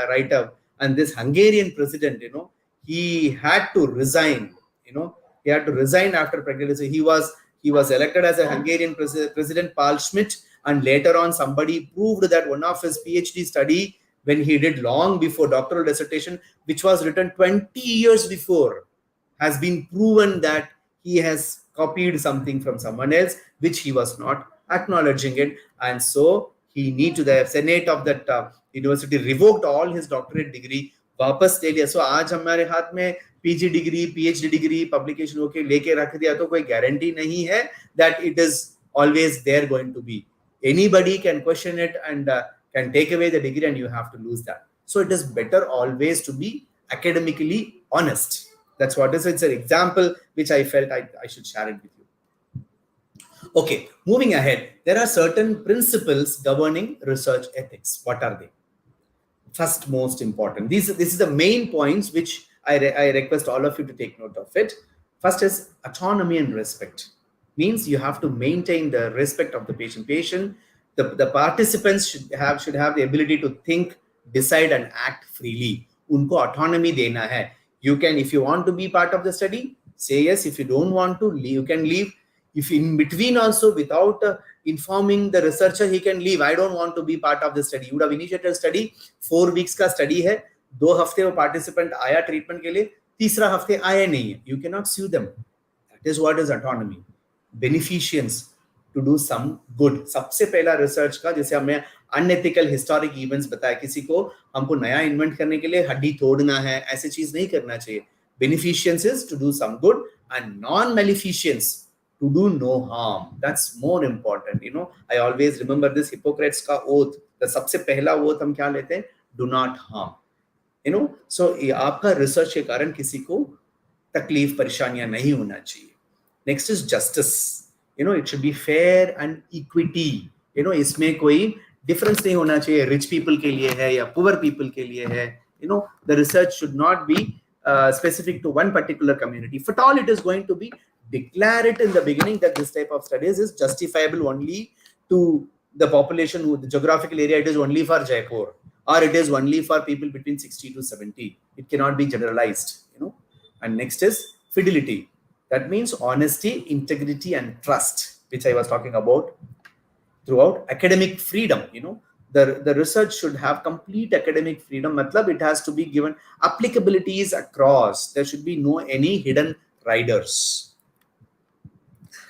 write-up. And this Hungarian president, you know, he had to resign. You know, he had to resign after plagiarism. He was elected as a Hungarian president, Paul Schmidt, and later on somebody proved that one of his PhD study when he did long before doctoral dissertation, which was written 20 years before, has been proven that he has copied something from someone else, which he was not acknowledging it. And so he need to, the Senate of that university revoked all his doctorate degree, वापस ले लिया. So आज हमारे हाथ में PG degree, PhD degree, publication होके लेके रख दिया तो कोई guarantee नहीं है that it is always there going to be. Anybody can question it and can take away the degree and you have to lose that. So it is better always to be academically honest. That's what it is. It's an example which I felt I should share it with you. Okay, moving ahead, there are certain principles governing research ethics. What are they? First, most important. This is the main points which I request all of you to take note of it. First is autonomy and respect. Means you have to maintain the respect of the patient. The participants should have the ability to think, decide, and act freely. Unko autonomy dena hai. You can, if you want to be part of the study, say yes. If you don't want to, you can leave. If in between also, without informing the researcher, he can leave. I don't want to be part of the study. You would have initiated a study, 4 weeks का study है, 2 हफ्ते वो participant आया treatment के लिए, 3रा हफ्ते आया नहीं है. You cannot sue them. That is what is autonomy. Beneficence to do some good. सबसे पहला research का, जैसे हमने unethical historic events बताया, किसी को हमको नया invent करने के लिए हड्डी तोड़ना है, ऐसी चीज नहीं करना चाहिए. Beneficence is to do some good, and non-maleficence to do no harm. That's more important. You know, I always remember this Hippocrates का oath. The सबसे पहला oath हम क्या लेते हैं? Do not harm. You know, so आपका research के कारण किसी को तकलीफ परेशानियां नहीं होना चाहिए. Next is justice. You know, it should be fair and equity. You know, इसमें कोई difference नहीं होना चाहिए. Rich people के लिए है या poor people के लिए है. You know, the research should not be specific to one particular community. If at all it is going to be, declare it in the beginning that this type of studies is justifiable only to the population, the geographical area, it is only for Jaipur, or it is only for people between 60 to 70. It cannot be generalized, you know. And next is fidelity. That means honesty, integrity, and trust, which I was talking about throughout. Academic freedom, you know. The research should have complete academic freedom. Matlab, it has to be given applicabilities across. There should be no any hidden riders.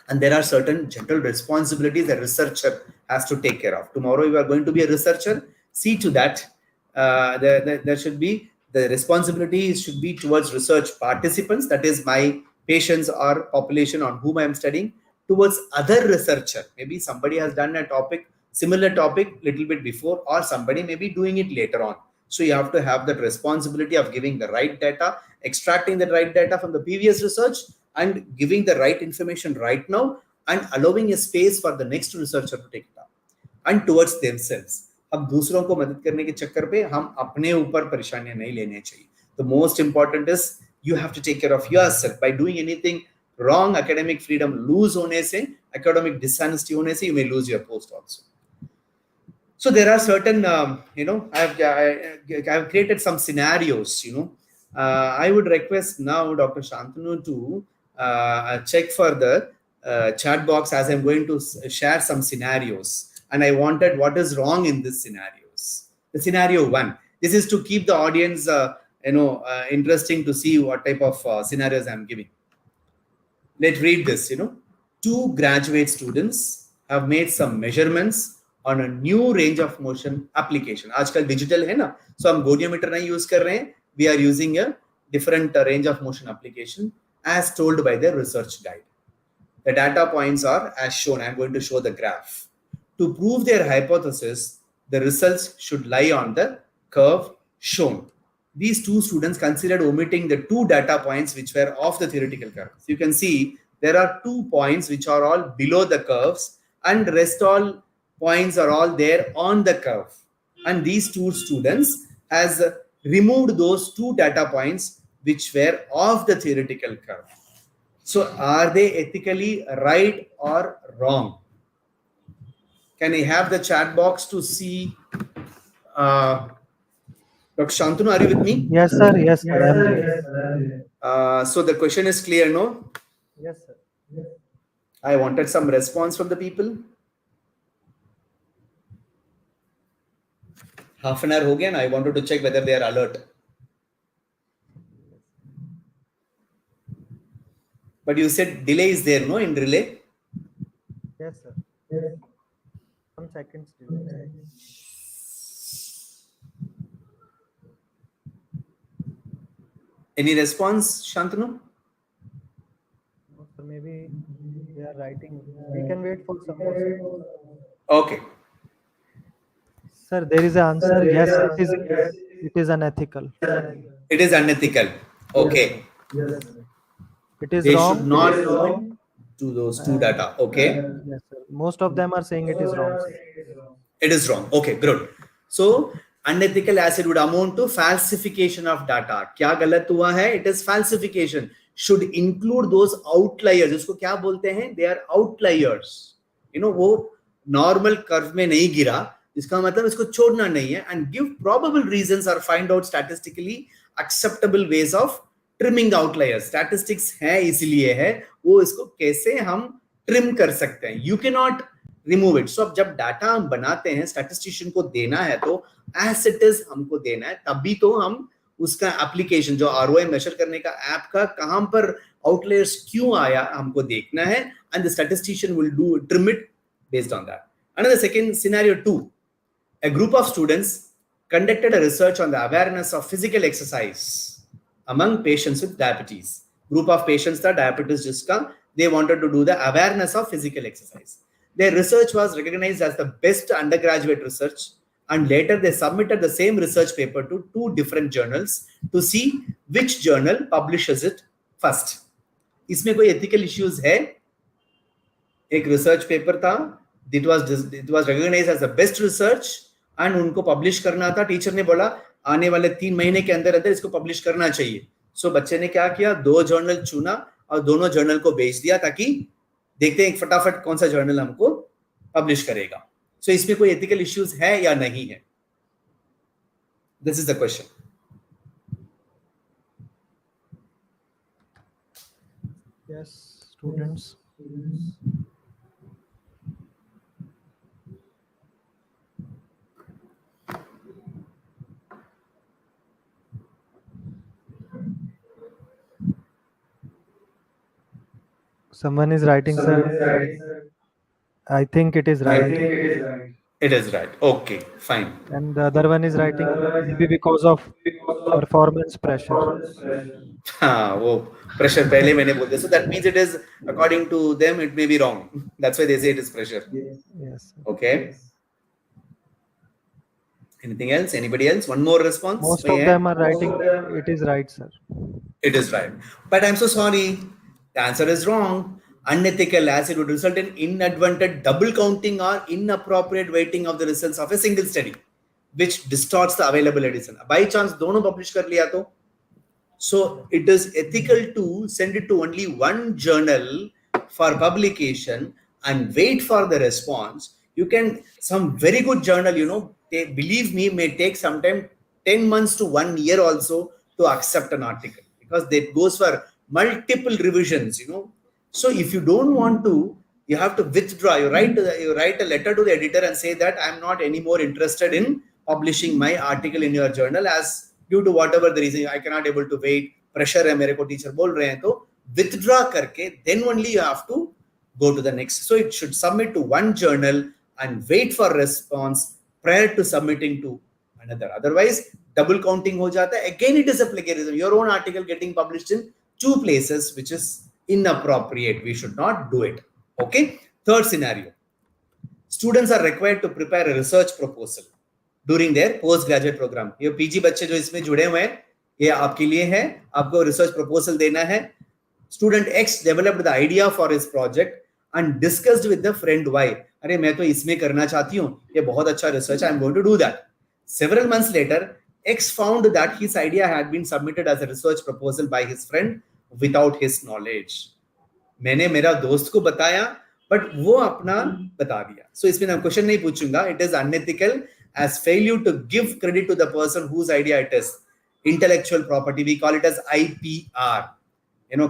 And there are certain general responsibilities a researcher has to take care of. Tomorrow you are going to be a researcher. See to that there should be, the responsibility should be towards research participants, that is my patients or population on whom I am studying, towards other researcher. Maybe somebody has done a topic, similar topic little bit before, or somebody may be doing it later on. So you have to have that responsibility of giving the right data, extracting the right data from the previous research, and giving the right information right now, and allowing a space for the next researcher to take it up and towards themselves. अब दूसरों को मदद करने के चक्कर पे हम अपने ऊपर परेशानियां नहीं लेने चाहिए. The most important is you have to take care of yourself. By doing anything wrong, academic freedom lose होने से, academic dishonesty होने से, you may lose your post also. So there are certain, I've created some scenarios. I would request now Dr. Shantanu to check for the chat box, as I'm going to share some scenarios, and I wanted what is wrong in these scenarios. The scenario 1. This is to keep the audience, interesting to see what type of scenarios I'm giving. Let's read this. 2 graduate students have made some measurements on a new range of motion application. आजकल digital है ना, so हम goniometer नहीं use कर रहे हैं. We are using a different range of motion application as told by the research guide. The data points are as shown. I'm going to show the graph. To prove their hypothesis, the results should lie on the curve shown. These 2 students considered omitting the 2 data points which were off the theoretical curve. So you can see there are 2 points which are all below the curves, and the rest all points are all there on the curve. And these 2 students has removed those 2 data points which were off the theoretical curve. So are they ethically right or wrong? Can I have the chat box to see? Dr. Shantanu, are you with me? Yes, sir. Yes, sir. So the question is clear, no? Yes, sir. I wanted some response from the people. Half an hour ho gaya, and I wanted to check whether they are alert. But you said delay is there, no, in relay? Yes, sir. Yes. Some seconds delay. Any response, Shantanu? So maybe they are writing. We can wait for some more seconds. Okay. Sir, there is an answer. Yes, it is unethical. It is unethical. Okay. Yes. It is They wrong. should not do those 2 data. Okay. Yes, sir. Most of them are saying it is wrong. It is wrong. Okay, good. So unethical as it would amount to falsification of data. क्या गलत हुआ है? It is falsification. Should include those outliers. जिसको क्या बोलते हैं? They are outliers. वो normal curve में नहीं गिरा. इसका मतलब इसको छोड़ना नहीं है. And give probable reasons or find out statistically acceptable ways of trimming outliers. Statistics है इसलिए है. वो इसको कैसे हम trim कर सकते हैं. You cannot remove it. So अब जब डाटा हम बनाते हैं, स्टैटिस्टिशियन को देना है तो as it is हमको देना है, तभी तो हम उसका एप्लीकेशन जो ROI मेजर करने का ऐप का कहां पर आउटलेयर्स क्यों आया हमको देखना है, and the statistician will trim it based on that. Another second scenario 2, a group of students conducted a research on the awareness of physical exercise among patients with diabetes. Group of patients that diabetes jiska, they wanted to do the awareness of physical exercise. Their research was recognized as the best undergraduate research, and later they submitted the same research paper to 2 different journals to see which journal publishes it first. इसमें कोई ethical issues है? एक research paper था, it was recognized as the best research, and उनको publish करना था. Teacher ने बोला आने वाले 3 महीने के अंदर अंदर इसको publish करना चाहिए. So बच्चे ने क्या किया? 2 journal चुना और दोनों journal को भेज दिया ताकि देखते हैं फटाफट कौन सा जर्नल हमको पब्लिश करेगा. सो इसमें कोई एथिकल इश्यूज है या नहीं है? This is the question. Yes, students. Someone is writing, sir. I think it is right. It is right. Okay, fine. And the other one is writing maybe because of performance pressure. हाँ, वो pressure पहले मैंने बोल दिया. So that means it is, according to them, it may be wrong. That's why they say it is pressure. Yes. Okay. Anything else? Anybody else? One more response? Most by of hand? them are writing it is right, sir. It is right. But I'm so sorry. The answer is wrong. Unethical as it would result in inadvertent double counting or inappropriate weighting of the results of a single study, which distorts the available edition. By chance, दोनों publish कर लिया तो? So it is ethical to send it to only one journal for publication and wait for the response. You can, some very good journal, they, believe me, may take sometime 10 months to 1 year also to accept an article, because that goes for multiple revisions. So if you don't want to, you have to withdraw. You write a letter to the editor and say that I'm not anymore interested in publishing my article in your journal, as due to whatever the reason I cannot able to wait, pressure है मेरे को teacher बोल रहे हैं, तो withdraw करके then only you have to go to the next. So it should submit to one journal and wait for response prior to submitting to another. Otherwise double counting हो जाता है. Again it is a plagiarism. Your own article getting published in two places, which is inappropriate. We should not do it. Okay. Third scenario. Students are required to prepare a research proposal during their post graduate program. ये PG बच्चे जो इसमें जुड़े हुए हैं, ये आपके लिए है. आपको रिसर्च प्रपोजल देना है. Student X developed the idea for his project and discussed with the friend Y. अरे मैं तो इसमें करना चाहती हूँ, ये बहुत अच्छा research, I am going to do that. Several months later, X found that his idea had been submitted as a research proposal by his friend without his knowledge. मैंने मेरा दोस्त को बताया, बट वो अपना बता दिया. So इसमें मैं क्वेश्चन नहीं पूछूंगा. It is unethical as failure to give credit to the person whose idea it is. Intellectual property, we call it as IPR.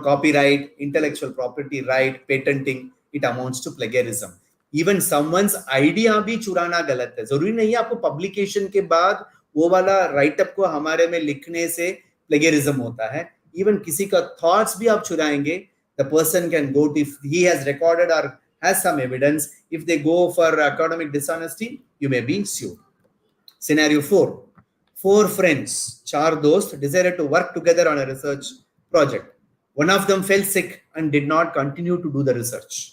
Copyright, intellectual property right, patenting, it amounts to plagiarism. Even someone's idea भी चुराना गलत है. जरूरी नहीं है आपको publication के बाद वो वाला write-up को हमारे में लिखने से plagiarism होता है. Even किसी का thoughts भी आप चुराएंगे, the person can go to, if he has recorded or has some evidence, if they go for academic dishonesty, you may be sued. Scenario 4. 4 friends, 4 दोस्त, decided to work together on a research project. One of them fell sick and did not continue to do the research.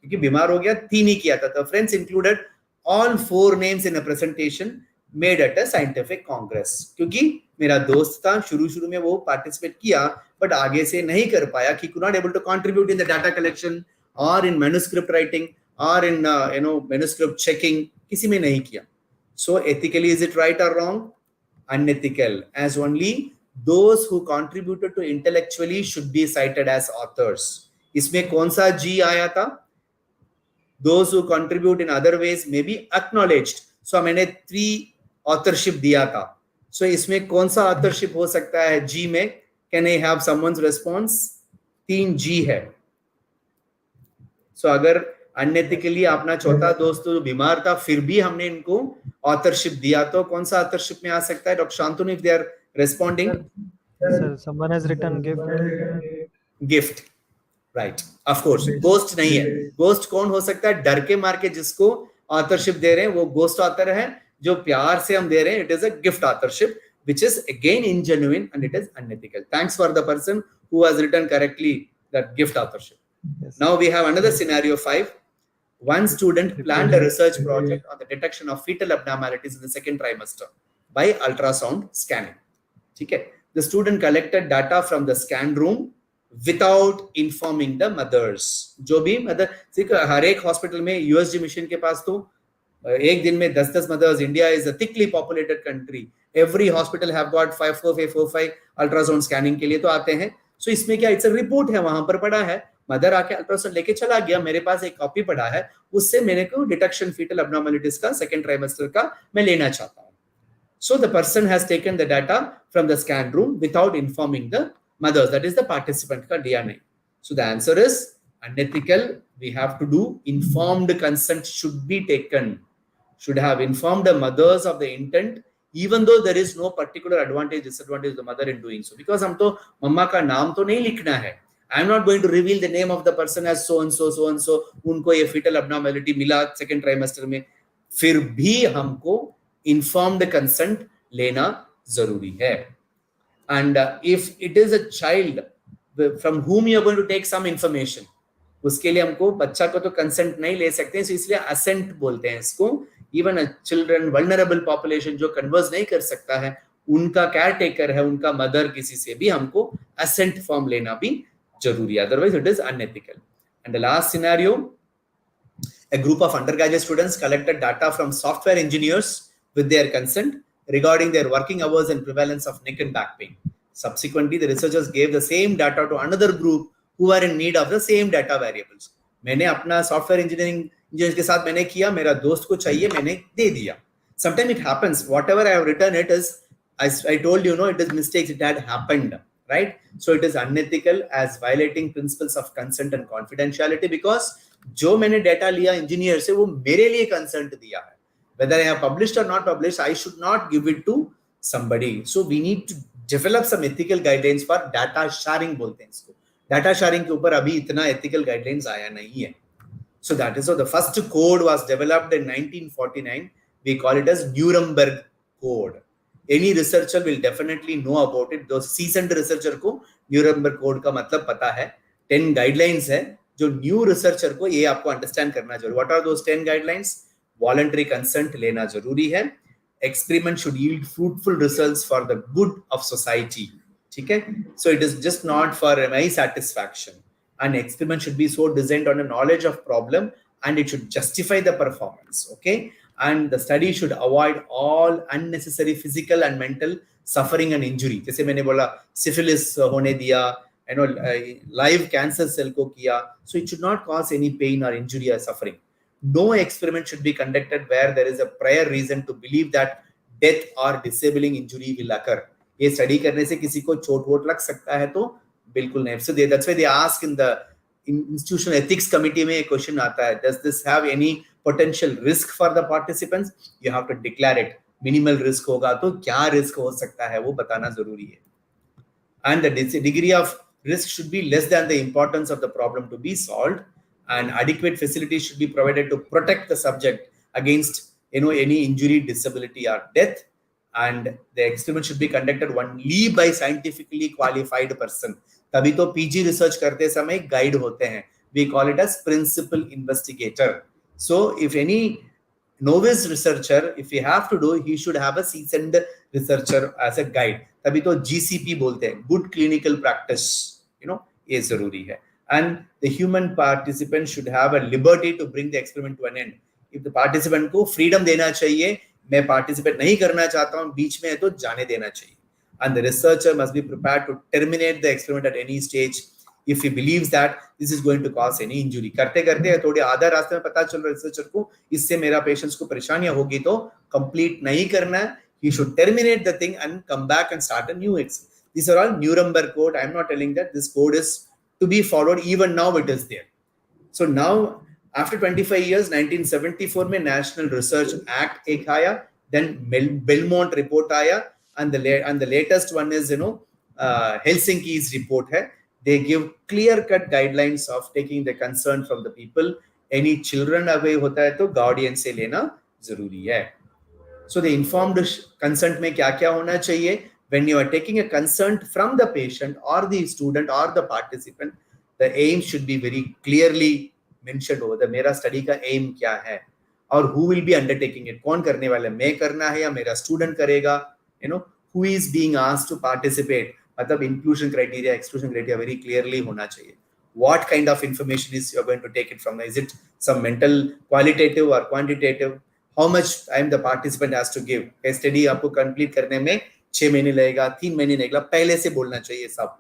क्योंकि बीमार हो गया, 3 ही किया था. The friends included all 4 names in a presentation made at a scientific congress. क्योंकि मेरा दोस्त था, शुरू में वो participate किया, but आगे से नहीं कर पाया, he could not able to contribute in the data collection or in manuscript writing or in manuscript checking. किसी में नहीं किया. So ethically, is it right or wrong? Unethical, as only those who contributed to intellectually should be cited as authors. इसमें कौन सा G आया था? Those who contribute in other ways may be acknowledged. So मैंने 3 authorship दिया था. So इसमें कौन सा authorship हो सकता है G में? Can I have someone's response? 3 G है. So अगर अनएथिकली अपना चौथा दोस्त जो बीमार था, फिर भी हमने इनको ऑथरशिप दिया, तो कौन सा ऑथरशिप में आ सकता है? Doctor Shantanu, if they are responding. Sir, someone has written gift. Right, of course. Ghost नहीं है. गोस्ट कौन हो सकता है? डर के मार के जिसको ऑथरशिप दे रहे हैं वो गोस्ट ऑथर है. जो प्यार से हम दे रहे हैं, it is a gift authorship, which is again ingenuine and it is unethical. Thanks for the person who has written correctly that gift authorship. Yes. Now we have another scenario 5. One student planned a research project on the detection of fetal abnormalities in the second trimester by ultrasound scanning. Okay. The student collected data from the scan room without informing the mothers. जो भी mother, हर एक hospital में USG mission के पास तो एक दिन में 10-10 mothers. India is a thickly populated country. Every hospital have got 54545 ultrasound scanning के लिए तो आते हैं. So इसमें क्या, it's a report है, वहां पर पड़ा है, मदर आके अल्ट्रासाउंड लेके चला गया, मेरे पास एक कॉपी पड़ा है, उससे मेरे को डिटेक्शन फीटल एब्नॉर्मलिटीज का सेकंड ट्राइमेस्टर का मैं लेना चाहता हूं. So the person has taken the data from the scan room without informing the mothers, that is the participant का DNA. So the answer is unethical. We have to do informed consent should be taken. Should have informed the mothers of the intent, even though there is no particular advantage disadvantage of the mother in doing so. Because हम तो मम्मा का नाम तो नहीं लिखना है. I am not going to reveal the name of the person as so and so. उनको ये fetal abnormality मिला second trimester में. फिर भी हमको informed consent लेना जरूरी है. And if it is a child from whom you are going to take some information, उसके लिए हमको बच्चा को तो consent नहीं ले सकते हैं, इसलिए assent बोलते हैं इसको. इवन चिल्ड्रन, वल्नरेबल पॉपुलेशन जो कन्वर्स नहीं कर सकता है, उनका केयर टेकर है, उनका मदर, किसी से भी हमको असेंट फॉर्म लेना भी जरूरी है, otherwise it is unethical. And the last scenario, a group of undergraduate students collected data from software engineers with their consent regarding their working hours and prevalence of neck and back pain. Subsequently, the researchers gave the same data to another group who are in need of the same data variables. मैंने अपना software engineer के साथ मैंने किया, मेरा दोस्त को चाहिए, मैंने दे दिया. Sometimes it happens, whatever I have written, it is, as I told you, it is mistakes, it had happened, right? So it is unethical as violating principles of consent and confidentiality, because जो मैंने data लिया engineer से वो मेरे लिए concert दिया है, whether I have published or not published, I should not give it to somebody. So we need to develop some ethical guidelines for data sharing, बोलते हैं इसको. डाटा शेयरिंग के ऊपर अभी इतना ethical guidelines आया नहीं है. So that is how the first code was developed in 1949. We call it as Nuremberg Code. Any researcher will definitely know about it. Those seasoned researcher को Nuremberg Code का मतलब पता है. 10 guidelines है जो न्यू रिसर्चर को ये आपको अंडरस्टैंड करना जरूरी. What are those 10 guidelines? Voluntary consent लेना जरूरी है. Experiment should yield fruitful results for the good of society. ठीक है, so it is just not for my satisfaction. An experiment should be so designed on a knowledge of problem and it should justify the performance. Okay, and the study should avoid all unnecessary physical and mental suffering and injury. जैसे मैंने बोला, syphilis होने दिया, live cancer cell को किया, so it should not cause any pain or injury or suffering. No experiment should be conducted where there is a prior reason to believe that death or disabling injury will occur. ये study करने से किसी को चोट vote लग सकता है तो बिल्कुल नहीं. So that's why they ask in the institutional ethics committee में एक क्वेश्चन आता है, does this have any potential risk for the participants? You have to declare it. Minimal risk होगा तो क्या risk हो सकता है वो बताना जरूरी है. And the degree of risk should be less than the importance of the problem to be solved, and adequate facilities should be provided to protect the subject against any injury, disability or death. And the experiment should be conducted only by scientifically qualified person. तभी तो PG research करते समय guide होते हैं. We call it as principal investigator. So if any novice researcher, if he have to do, he should have a seasoned researcher as a guide. तभी तो GCP बोलते हैं, good clinical practice, ये जरूरी है. And the human participant should have a liberty to bring the experiment to an end. If the participant को freedom देना चाहिए, मैं participate नहीं करना चाहता हूँ बीच में, तो जाने देना चाहिए. And the researcher must be prepared to terminate the experiment at any stage if he believes that this is going to cause any injury. करते करते थोड़े आधा रास्ते में पता चल रहा है रिसर्चर को इससे मेरा पेशेंट्स को परेशानियां होगी, तो कंप्लीट नहीं करना है. He should terminate the thing and come back and start a new experiment. These are all Nuremberg Code. I am not telling that this code is to be followed. Even now it is there. So now after 25 years, 1974 में National Research Act एक आया, then Belmont report आया, and the latest one is Helsinki's report है. They give clear-cut guidelines of taking the concern from the people. Any children away होता है तो guardian से लेना जरूरी है. So the informed consent में क्या क्या होना चाहिए? When you are taking a consent from the patient or the student or the participant, the aim should be very clearly mentioned over the मेरा स्टडी का aim क्या है और who will be undertaking it. कौन करने वाला है? मैं करना है या मेरा स्टूडेंट करेगा? Who is being asked to participate? मतलब inclusion criteria, exclusion criteria very clearly होना चाहिए. What kind of information is you are going to take it from? Is it some mental qualitative or quantitative? How much time the participant has to give? Case study आपको complete करने में 6 महीने लगेगा, 3 महीने लगेगा, पहले से बोलना चाहिए सब.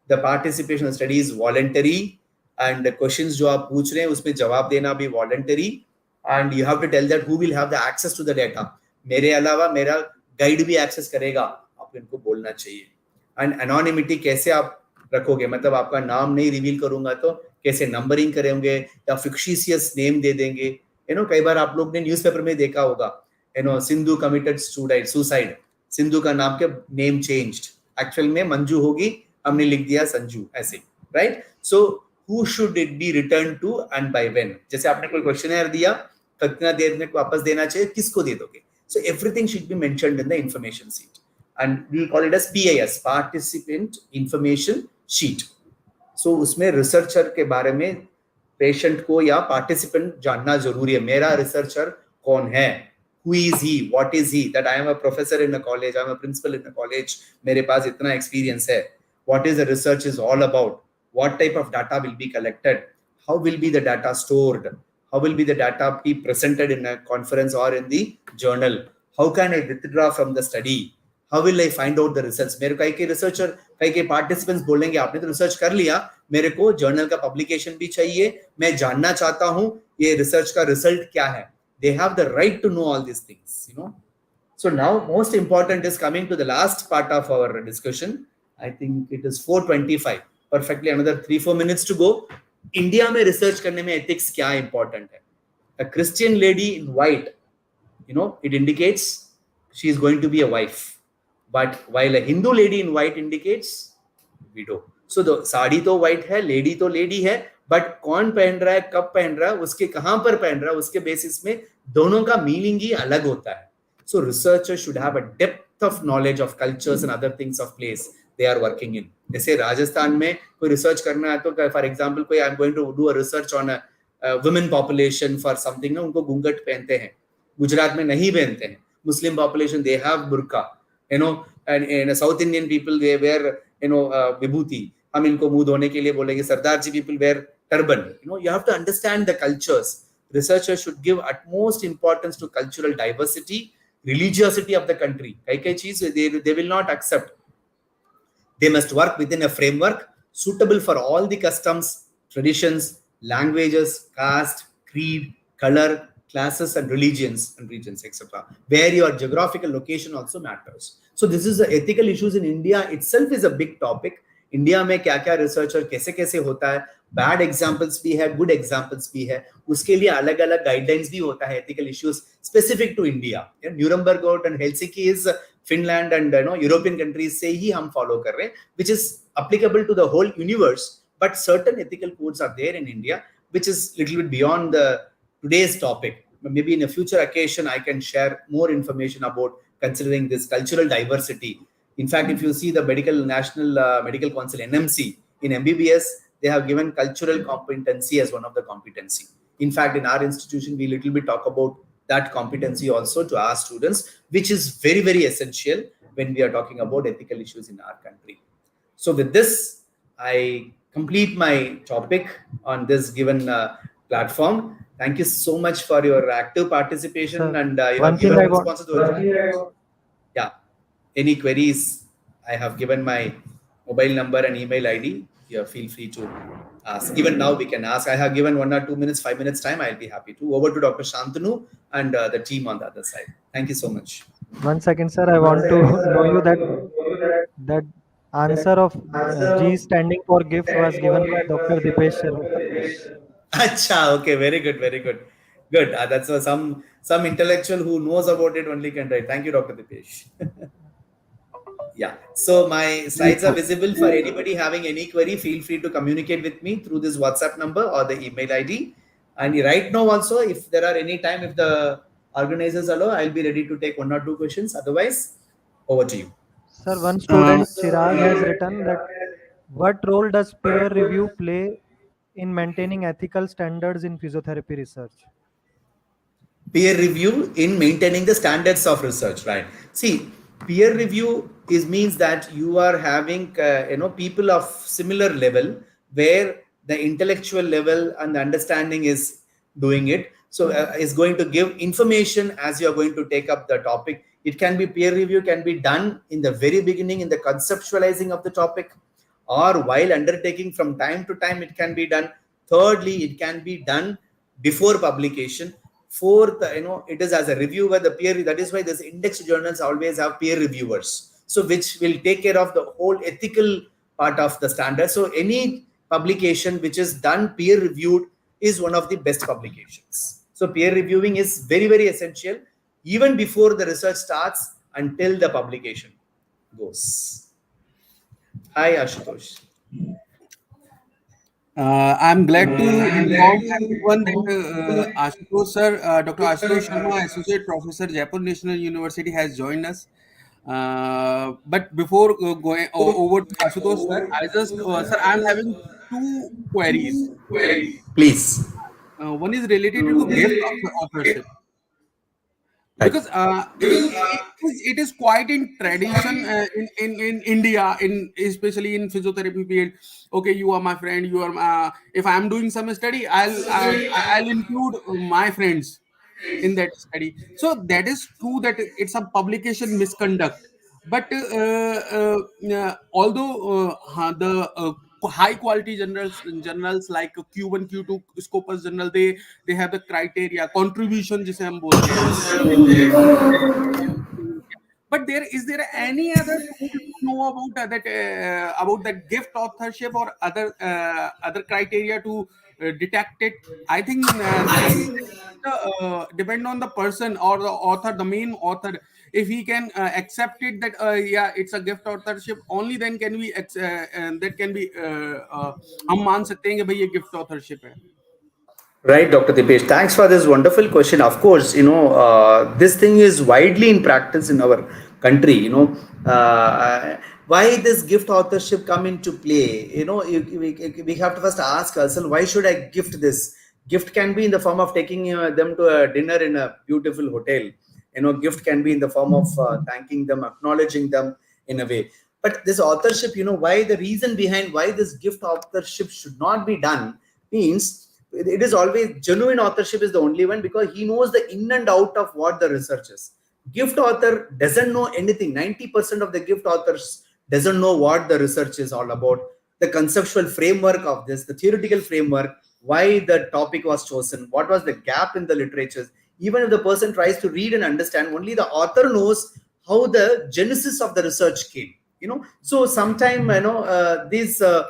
The participation study is voluntary and the questions जो आप पूछ रहे हैं उसमें जवाब देना भी voluntary, and you have to tell that who will have the access to the data. मेरे अलावा मेरा गाइड भी एक्सेस करेगा, आप इनको बोलना चाहिए. एंड anonymity कैसे आप रखोगे? मतलब आपका नाम नहीं रिवील करूंगा तो कैसे नंबरिंग करेंगे या फिक्शिशियस नेम दे देंगे. कई बार आप लोग ने न्यूज़पेपर में देखा होगा, सिंधु कमिटेड सुसाइड, सिंधु का नाम के नेम चेंज्ड, एक्चुअल में मंजू होगी, हमने लिख दिया संजू, ऐसे, right? So who should it be return to and by when? जैसे आपने कोई क्वेश्चनर दिया, कितना देर में वापस देना चाहिए, किसको दे दोगे? So everything should be mentioned in the information sheet and we call it as PIS, participant information sheet. So उसमें रिसर्चर के बारे में पेशेंट को या पार्टिसिपेंट जानना जरूरी है. मेरा रिसर्चर कौन है, who is he, what is he, that I am a professor in a college, I am a principal in a college, मेरे पास इतना experience है, what is the research is all about, what type of data will be collected, how will be the data stored, how will be the data be presented in a conference or in the journal, how can I withdraw from the study, how will I find out the results. मेरे कई के researcher, कई के participants बोलेंगे आपने तो research कर लिया, मेरे को journal का publication भी चाहिए, मैं जानना चाहता हूँ ये research का result क्या है. They have the right to know all these things, you know. So now most important is coming to the last part of our discussion. I think it is 4:25. Perfectly, another 3-4 minutes to go. India में research करने में ethics क्या important है. A Christian lady in white, you know, it indicates she is going to be a wife. But while a Hindu lady in white indicates widow. So the sari तो white है, lady तो lady है, but कौन पहन रहा है, कब पहन रहा है, उसके कहां पर पहन रहा है, उसके बेसिस में दोनों का मीनिंग ही अलग होता है. So researchers should have a depth of knowledge of cultures and other things of place they are working in. जैसे राजस्थान में कोई रिसर्च करना है तो फॉर एग्जांपल कोई I am going to do a research on women population for something ना, उनको घूंघट पहनते हैं. गुजरात में नहीं पहनते हैं. मुस्लिम पॉपुलेशन दे हैव बुर्का, you know, and South Indian people they wear, you know, vibhuti. हम इनको मुंह धोने के लिए बोलेंगे. सरदार जी people wear turban. You know, you have to understand the cultures. Researchers should give utmost importance to cultural diversity, religiosity of the country. कई चीज they will not accept. They must work within a framework suitable for all the customs, traditions, languages, caste, creed, color, classes, and regions, etc. Where your geographical location also matters. So this is the ethical issues in India itself is a big topic. India में क्या क्या research और कैसे कैसे होता है, bad examples भी है, गुड एग्जांपल्स भी है, उसके लिए अलग अलग गाइडलाइंस भी होता है, ethical issues specific to India. Nuremberg and Helsinki is Finland and European countries से ही हम फॉलो कर रहे हैं, which is applicable to the whole universe, but certain ethical codes are there in India which is little bit beyond the today's topic. Maybe in a future occasion I can share more information about considering this cultural diversity. In fact, if you see the National Medical Council NMC in MBBS, they have given cultural competency as one of the competency. In fact, in our institution we little bit talk about that competency also to our students, which is very very essential when we are talking about ethical issues in our country. So with this, I complete my topic on this given platform. Thank you so much for your active participation. Sir, and you have given responses to yeah. Any queries? I have given my mobile number and email ID. You feel free to ask. Even now we can ask. I have given 1 or 2 minutes, 5 minutes time. I'll be happy to. Over to Dr. Shantanu and the team on the other side. Thank you so much. 1 second, sir. I want to know you that answer of G standing for gift was given by Dr. Dipesh Sharma. Acha, okay, very good, very good. Good. That's some intellectual who knows about it only can write. Thank you, Dr. Dipesh. Yeah. So my slides are visible for anybody having any query. Feel free to communicate with me through this WhatsApp number or the email ID. And right now also, if there are any time, if the organizers allow, I'll be ready to take 1 or 2 questions. Otherwise, over to you. Sir, one student, Chirag, has written that what role does peer review play in maintaining ethical standards in physiotherapy research? Peer review in maintaining the standards of research, right? See, peer review means that you are having people of similar level where the intellectual level and the understanding is doing it. So is going to give information as you are going to take up the topic. It can be peer review can be done in the very beginning in the conceptualizing of the topic, or while undertaking from time to time it can be done. Thirdly, it can be done before publication. Fourth, it is as a reviewer, the peer. That is why this index journals always have peer reviewers. So which will take care of the whole ethical part of the standard. So any publication which is done peer reviewed is one of the best publications. So peer reviewing is very, very essential even before the research starts until the publication goes. Hi, Ashutosh. I'm glad to inform everyone that Ashutosh sir, Dr. Ashutosh Sharma, Associate Professor, Jaipur National University, has joined us. But before going over to Ashutosh sir, sir, I'm having 2 queries. Please. One is related to gift authorship. because Right. it is quite in tradition in India, in especially in physiotherapy field. Okay, you are my friend. You are if I am doing some study, I'll include my friends in that study. So that is true that it's a publication misconduct. But although the high quality journals like Q1 Q2 Scopus journal, they have the criteria contribution जिसे हम बोलते हैं but there any other tool to know about that gift authorship or other criteria to detect it? I think depend on the person or the author, the main author. If he can accept it that yeah, it's a gift authorship, only then can we that can be हम मान सकते हैं कि भाई ये gift authorship है. Right, Dr. Dipesh. Thanks for this wonderful question. Of course, this thing is widely in practice in our country. Why this gift authorship come into play? We have to first ask ourselves, why should I gift this? Gift can be in the form of taking them to a dinner in a beautiful hotel. Gift can be in the form of thanking them, acknowledging them in a way. But this authorship, why the reason behind why this gift authorship should not be done means it is always genuine authorship is the only one because he knows the in and out of what the research is. Gift author doesn't know anything. 90% of the gift authors doesn't know what the research is all about, the conceptual framework of this, the theoretical framework, why the topic was chosen, what was the gap in the literatures. Even if the person tries to read and understand, only the author knows how the genesis of the research came. So sometime the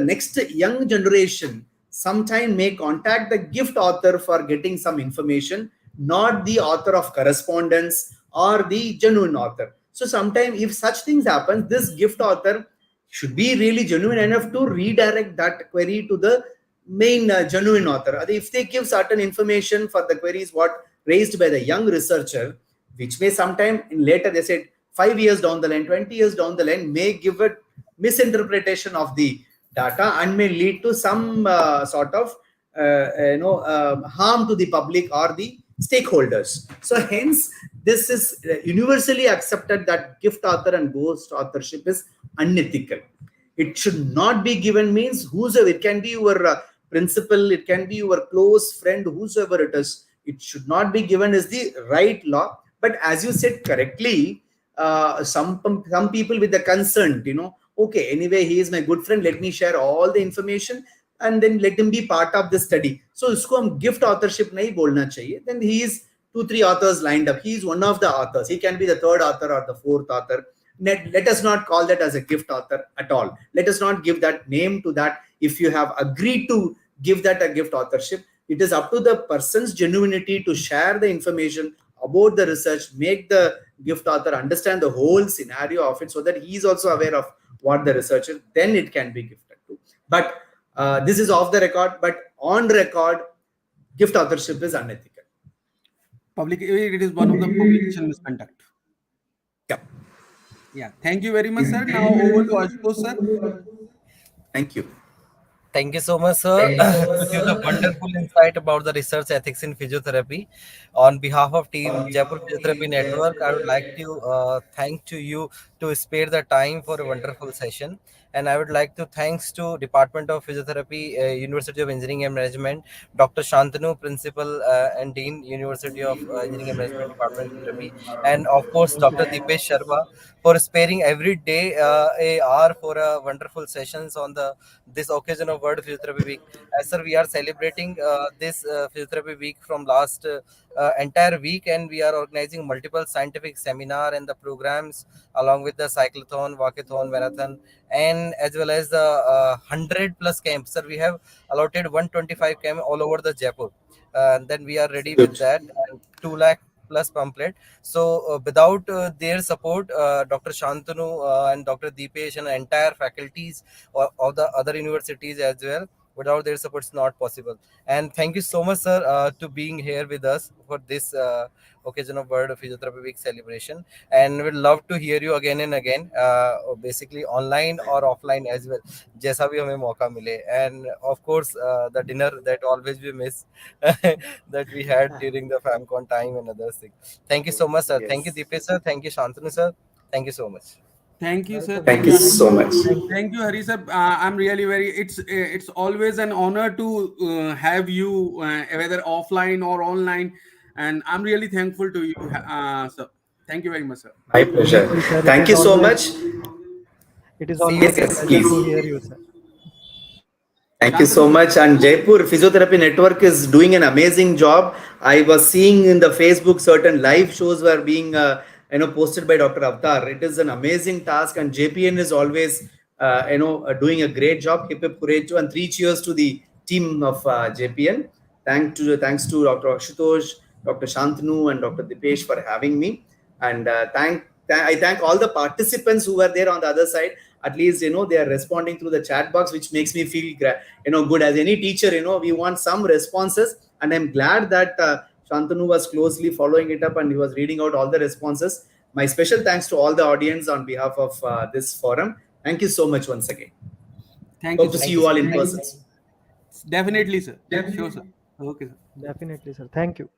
next young generation sometime may contact the gift author for getting some information, not the author of correspondence or the genuine author. So sometime if such things happen, this gift author should be really genuine enough to redirect that query to the main genuine author. If they give certain information for the queries what raised by the young researcher, which may sometime in later, they said 5 years down the line, 20 years down the line, may give a misinterpretation of the data and may lead to some sort of harm to the public or the stakeholders. So hence this is universally accepted that gift author and ghost authorship is unethical. It should not be given means whosoever, it can be your principal, it can be your close friend, whosoever it is, it should not be given as the right law. But as you said correctly, some people with the concern, okay, anyway, he is my good friend, let me share all the information and then let him be part of the study. So usko hum gift authorship nahi bolna chahiye. Then he is 2 3 authors lined up, he is one of the authors, he can be the third author or the fourth author. Let us not call that as a gift author at all. Let us not give that name to that. If you have agreed to give that a gift authorship, it is up to the person's genuinity to share the information about the research, make the gift author understand the whole scenario of it so that he is also aware of what the research is, then it can be gifted to. But this is off the record, but on record, gift authorship is unethical. It is one of the publication misconduct. Yeah. Yeah, thank you very much, sir. Now over to Ashutosh, sir. Thank you. Thank you so much, sir, to give the wonderful insight about the research ethics in physiotherapy. On behalf of Team Jaipur Physiotherapy Network, I would like to thank to you to spare the time for a wonderful session. And I would like to thanks to Department of Physiotherapy, University of Engineering and Management, Dr. Shantanu, Principal and Dean, University of Engineering and Management Department of Physiotherapy, and of course Dr. Dipesh Sharma for sparing every day a hour for wonderful sessions on the this occasion of World Physiotherapy Week. As sir, we are celebrating this Physiotherapy Week from last entire week, and we are organizing multiple scientific seminar and the programs along with the cyclothon, walkathon, marathon, and as well as the 100 plus camps. Sir, we have allotted 125 camp all over the Jaipur. Then we are ready with Good. that, and 2 lakh plus pamphlet. So without their support, Dr. Shantanu and Dr. Deepesh and entire faculties of the other universities as well Without their support, it's not possible. And thank you so much, sir, to being here with us for this occasion of World Physiotherapy Week celebration. And we'd love to hear you again and again, basically online or offline as well, जैसा भी हमें मौका मिले. And of course, the dinner that always we miss that we had during the FAMCON time and other things. Thank you so much, sir. Thank you, Yes. Deepesh sir. Thank you, Shantanu sir. Thank you so much. Thank you, sir. Welcome, Thank Thank you you, sir. Hari. so much. Thank you. Thank you, Hari sir. I'm really very. It's always an honor to have you, whether offline or online, and I'm really thankful to you, sir. Thank you very much, sir. My Thank pleasure. you, sir. Thank you so much. It is See you always a soon. Yes, pleasure please. to hear you, sir. Thank you Shantanu so sir. much. And Jaipur Physiotherapy Network is doing an amazing job. I was seeing in the Facebook certain live shows were being posted by Dr. Avtar. It is an amazing task, and JPN is always doing a great job. Hip hip hooray to, and three cheers to the team of JPN. Thanks to Dr. Ashutosh, Dr. Shantanu, and Dr. Dipesh for having me. And I thank all the participants who were there on the other side. At least they are responding through the chat box, which makes me feel good. As any teacher, we want some responses, and I'm glad that Shantanu was closely following it up and he was reading out all the responses. My special thanks to all the audience on behalf of this forum. Thank you so much once again. Thank you, Hope to sir. see Thank you you so all in much. Thank person. Definitely, sir. Sure, sir. Okay, sir. Definitely, sir. Thank you.